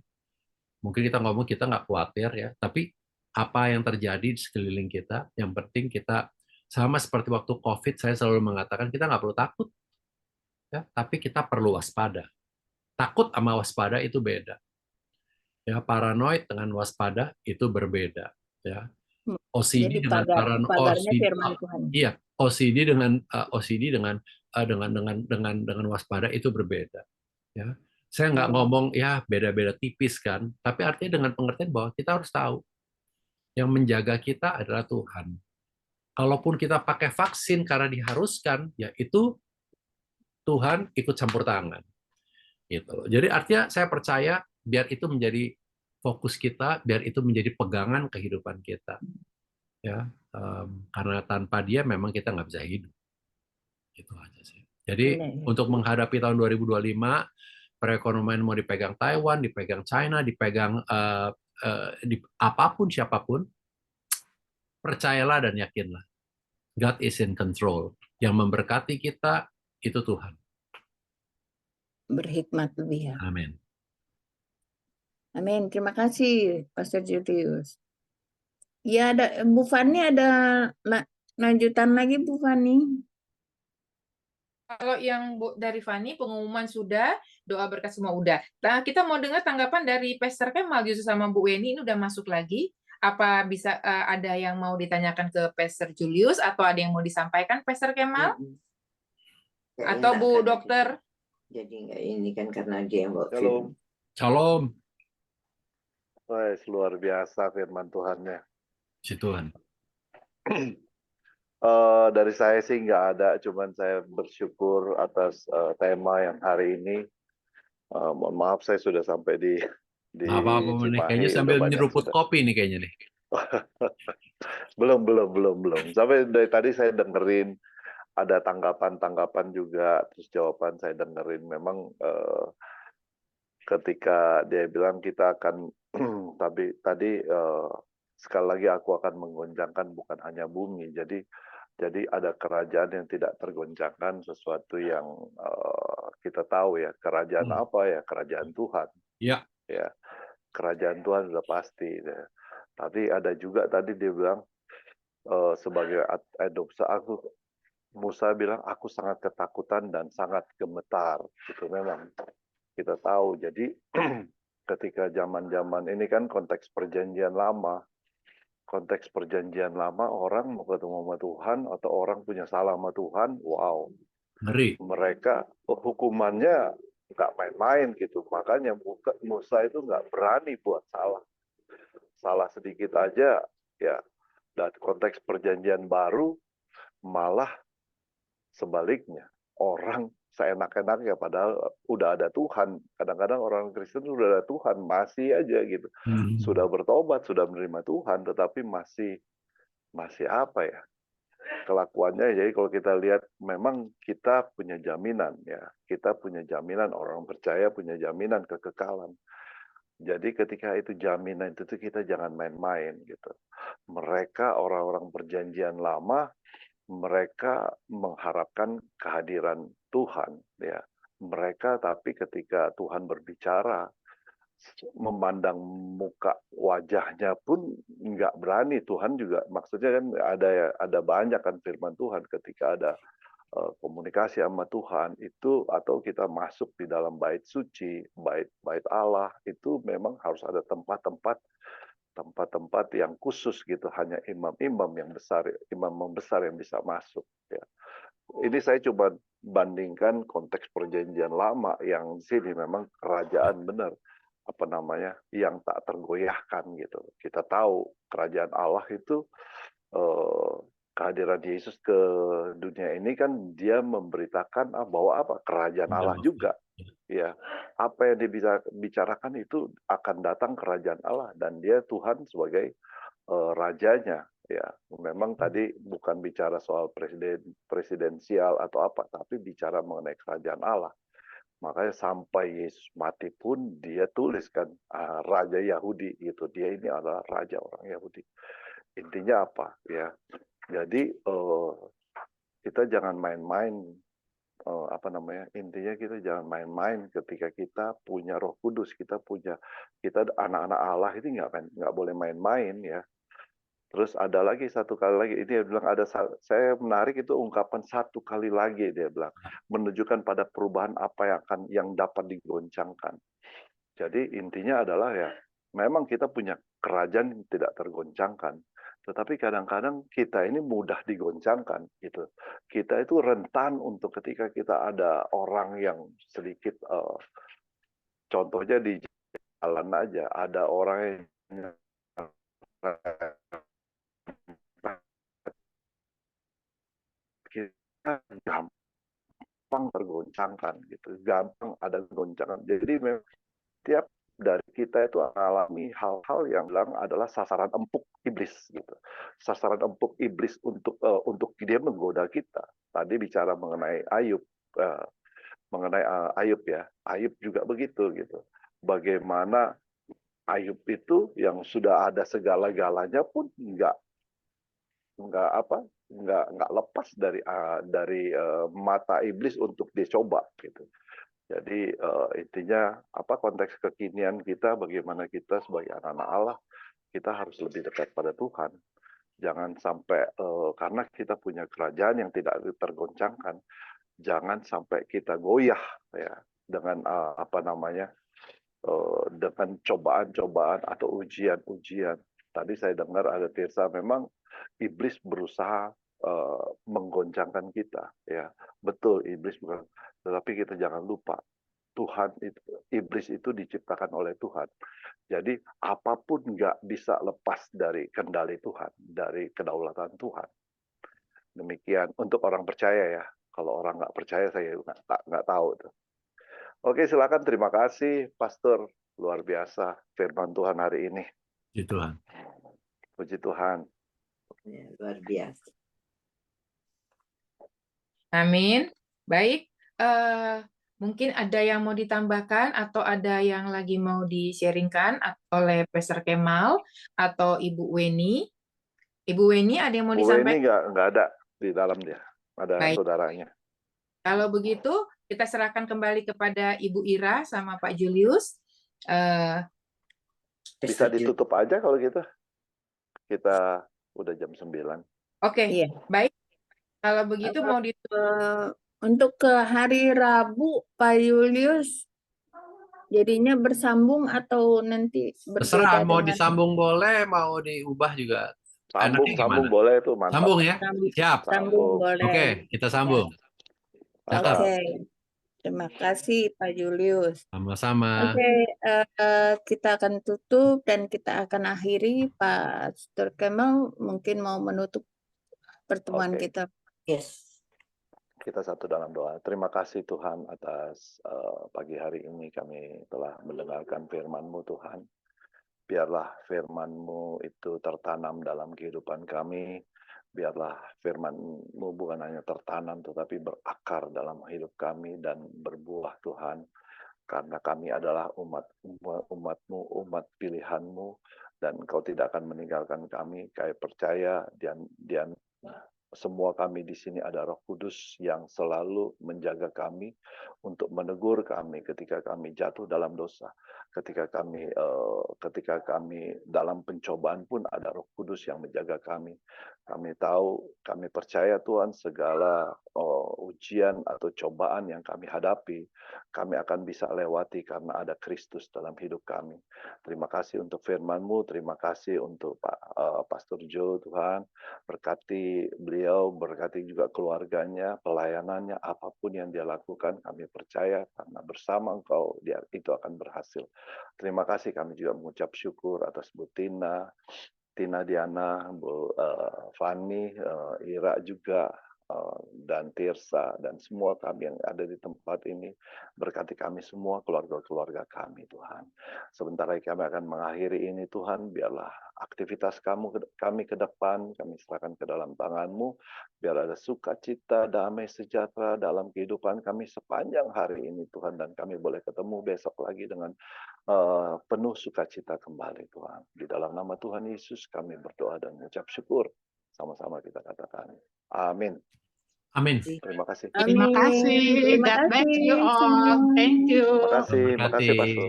Mungkin kita ngomong kita nggak khawatir ya, tapi apa yang terjadi di sekeliling kita, yang penting kita, sama seperti waktu COVID, saya selalu mengatakan kita nggak perlu takut, ya, tapi kita perlu waspada. Takut sama waspada itu beda. Ya, paranoid dengan waspada itu berbeda. Ya, OCD dengan paranoid, OCD dengan waspada itu berbeda. Ya, saya nggak ngomong ya beda-beda tipis kan, tapi artinya dengan pengertian bahwa kita harus tahu yang menjaga kita adalah Tuhan. Kalaupun kita pakai vaksin karena diharuskan, ya itu Tuhan ikut campur tangan. Gitu. Jadi artinya saya percaya biar itu menjadi fokus kita, biar itu menjadi pegangan kehidupan kita, ya, karena tanpa dia memang kita nggak bisa hidup. Itu aja sih. Jadi untuk menghadapi tahun 2025, perekonomian mau dipegang Taiwan, dipegang China, dipegang apapun siapapun, percayalah dan yakinlah, God is in control. Yang memberkati kita itu Tuhan. Berhikmat lebih ya. Amin. Amin. Terima kasih, Pastor Julius. Ya, ada Bu Fani, ada lanjutan lagi Bu Fani. Kalau yang dari Fani, pengumuman sudah, doa berkat semua udah. Nah, kita mau dengar tanggapan dari Pastor Kemal justru sama Bu Weni, ini udah masuk lagi. Apa bisa ada yang mau ditanyakan ke Pastor Julius atau ada yang mau disampaikan Pastor Kemal Nggak atau enak Bu karena Dokter? jadi nggak ini kan karena dia yang bawa Shalom. firman. Shalom. Wah, luar biasa firman Tuhannya. Si Tuhan. Dari saya sih nggak ada, cuman saya bersyukur atas tema yang hari ini. Mohon maaf saya sudah sampai di Nggak apa-apa nih. Cimahi, Kayaknya udah sambil banyak nyeruput sudah. kopi nih kayaknya nih. Belum. Sampai dari tadi saya dengerin ada tanggapan juga, terus jawaban saya dengerin. Memang ketika dia bilang kita akan, tapi tadi sekali lagi aku akan menggoncangkan bukan hanya bumi. Jadi ada kerajaan yang tidak tergoncangkan, sesuatu yang kita tahu ya, kerajaan apa ya, kerajaan Tuhan. Ya. Ya, kerajaan Tuhan sudah pasti. Ya. Tapi ada juga tadi dia bilang sebagai adopsi aku, Musa bilang aku sangat ketakutan dan sangat gemetar. Itu memang kita tahu. Jadi ketika zaman-zaman ini kan konteks perjanjian lama. Konteks perjanjian lama orang mau ketemu sama Tuhan atau orang punya salah sama Tuhan, wow. Ngeri. Mereka hukumannya nggak main-main gitu. Makanya Musa itu nggak berani buat salah. Salah sedikit aja ya. Dan konteks perjanjian baru malah sebaliknya. Orang seenak-enaknya padahal udah ada Tuhan. Kadang-kadang orang Kristen sudah ada Tuhan, masih aja gitu. Sudah bertobat, sudah menerima Tuhan, tetapi masih apa ya? Kelakuannya. Jadi kalau kita lihat memang kita punya jaminan ya. Kita punya jaminan, orang percaya punya jaminan kekekalan. Jadi ketika itu jaminan itu kita jangan main-main gitu. Mereka orang-orang perjanjian lama, mereka mengharapkan kehadiran Tuhan ya. Mereka tapi ketika Tuhan berbicara, memandang muka wajahnya pun nggak berani. Tuhan juga maksudnya kan ada banyak kan firman Tuhan ketika ada komunikasi sama Tuhan itu, atau kita masuk di dalam bait suci, bait Allah, itu memang harus ada tempat-tempat yang khusus gitu, hanya imam-imam yang besar, imam besar yang bisa masuk ya. Ini saya coba bandingkan konteks perjanjian lama yang di sini memang kerajaan benar, apa namanya, yang tak tergoyahkan gitu. Kita tahu kerajaan Allah itu kehadiran Yesus ke dunia ini kan dia memberitakan bahwa apa, kerajaan Allah juga ya. Apa yang dibicarakan itu akan datang kerajaan Allah dan dia Tuhan sebagai rajanya ya. Memang tadi bukan bicara soal presidensial atau apa, tapi bicara mengenai kerajaan Allah. Makanya sampai Yesus mati pun dia tuliskan Raja Yahudi gitu. Dia ini adalah raja orang Yahudi. Intinya apa ya? Jadi kita jangan main-main, intinya kita jangan main-main ketika kita punya Roh Kudus, kita anak-anak Allah itu nggak boleh main-main ya. Terus ada lagi satu kali lagi, ini dia bilang saya menarik itu ungkapan satu kali lagi, dia bilang menunjukkan pada perubahan apa yang dapat digoncangkan. Jadi intinya adalah ya, memang kita punya kerajaan yang tidak tergoncangkan. Tetapi kadang-kadang kita ini mudah digoncangkan gitu. Kita itu rentan untuk ketika kita ada orang yang sedikit, contohnya di jalan aja, ada orang yang kita gampang tergoncangkan gitu, gampang ada goncangan. Jadi memang tiap dari kita itu mengalami hal-hal yang bilang adalah sasaran empuk iblis gitu. Sasaran empuk iblis untuk dia menggoda kita. Tadi bicara mengenai Ayub, Ayub ya. Ayub juga begitu gitu. Bagaimana Ayub itu yang sudah ada segala-galanya pun nggak lepas dari mata iblis untuk dicoba gitu. Jadi intinya konteks kekinian kita, bagaimana kita sebagai anak-anak Allah, kita harus lebih dekat pada Tuhan. Jangan sampai karena kita punya kerajaan yang tidak tergoncangkan, jangan sampai kita goyah ya dengan dengan cobaan-cobaan atau ujian-ujian. Tadi saya dengar ada Tirsa, memang iblis berusaha menggoncangkan kita, ya. Betul, iblis bukan, tetapi kita jangan lupa Tuhan itu, iblis itu diciptakan oleh Tuhan. Jadi apapun nggak bisa lepas dari kendali Tuhan, dari kedaulatan Tuhan. Demikian untuk orang percaya ya. Kalau orang nggak percaya saya nggak tahu tuh. Oke, silakan. Terima kasih, Pastor. Luar biasa firman Tuhan hari ini. Puji Tuhan. Puji Tuhan. Ya, luar biasa. Amin. Baik, mungkin ada yang mau ditambahkan atau ada yang lagi mau di-sharingkan oleh Pastor Kemal atau Ibu Weni. Ibu Weni, ada yang mau Bu disampaikan? ini nggak ada di dalam dia. Ada Baik. saudaranya. Kalau begitu, kita serahkan kembali kepada Ibu Ira sama Pak Julius. Bisa ditutup aja kalau gitu. Kita udah jam 9. Oke, Iya. baik. Kalau begitu mau ditutup. Untuk ke hari Rabu, Pak Julius, jadinya bersambung atau nanti Terserah, berbeda mau dengan disambung boleh, mau diubah juga. Sambung Enaknya sambung gimana? boleh itu, mantap. Sambung ya? Siap. sambung boleh. Oke, kita sambung. Mantap. Oke. Terima kasih Pak Julius. Sama-sama. Oke, kita akan tutup dan kita akan akhiri. Pak Pastor Kemal mungkin mau menutup pertemuan Oke. kita. Yes. Kita satu dalam doa. Terima kasih Tuhan atas pagi hari ini kami telah mendengarkan firman-Mu Tuhan. Biarlah firman-Mu itu tertanam dalam kehidupan kami. Biarlah firman-Mu bukan hanya tertanam tetapi berakar dalam hidup kami dan berbuah Tuhan. Karena kami adalah umat-Mu, umat pilihan-Mu, dan Engkau tidak akan meninggalkan kami. Kami percaya dan semua kami di sini ada Roh Kudus yang selalu menjaga kami untuk menegur kami ketika kami jatuh dalam dosa, ketika kami dalam pencobaan pun ada Roh Kudus yang menjaga kami. Kami tahu, kami percaya Tuhan, segala ujian atau cobaan yang kami hadapi, kami akan bisa lewati karena ada Kristus dalam hidup kami. Terima kasih untuk firman-Mu, terima kasih untuk Pastor Joe Tuhan. Berkati beliau, berkati juga keluarganya, pelayanannya, apapun yang dia lakukan, kami percaya karena bersama Engkau itu akan berhasil. Terima kasih, kami juga mengucap syukur atas Bu Tina Diana, Bu Fani, Ira juga, dan Tirsa, dan semua kami yang ada di tempat ini. Berkati kami semua, keluarga-keluarga kami Tuhan. Sebentar lagi kami akan mengakhiri ini Tuhan, biarlah aktivitas kami ke depan, kami serahkan ke dalam tangan-Mu, biar ada sukacita, damai, sejahtera dalam kehidupan kami sepanjang hari ini Tuhan, dan kami boleh ketemu besok lagi dengan penuh sukacita kembali Tuhan. Di dalam nama Tuhan Yesus kami berdoa dan mengucap syukur. Sama-sama kita katakan. Amin. Amin. Terima kasih. Terima kasih. Terima God bless kasih you all. semua. Thank you. Makasih, makasih Pastor.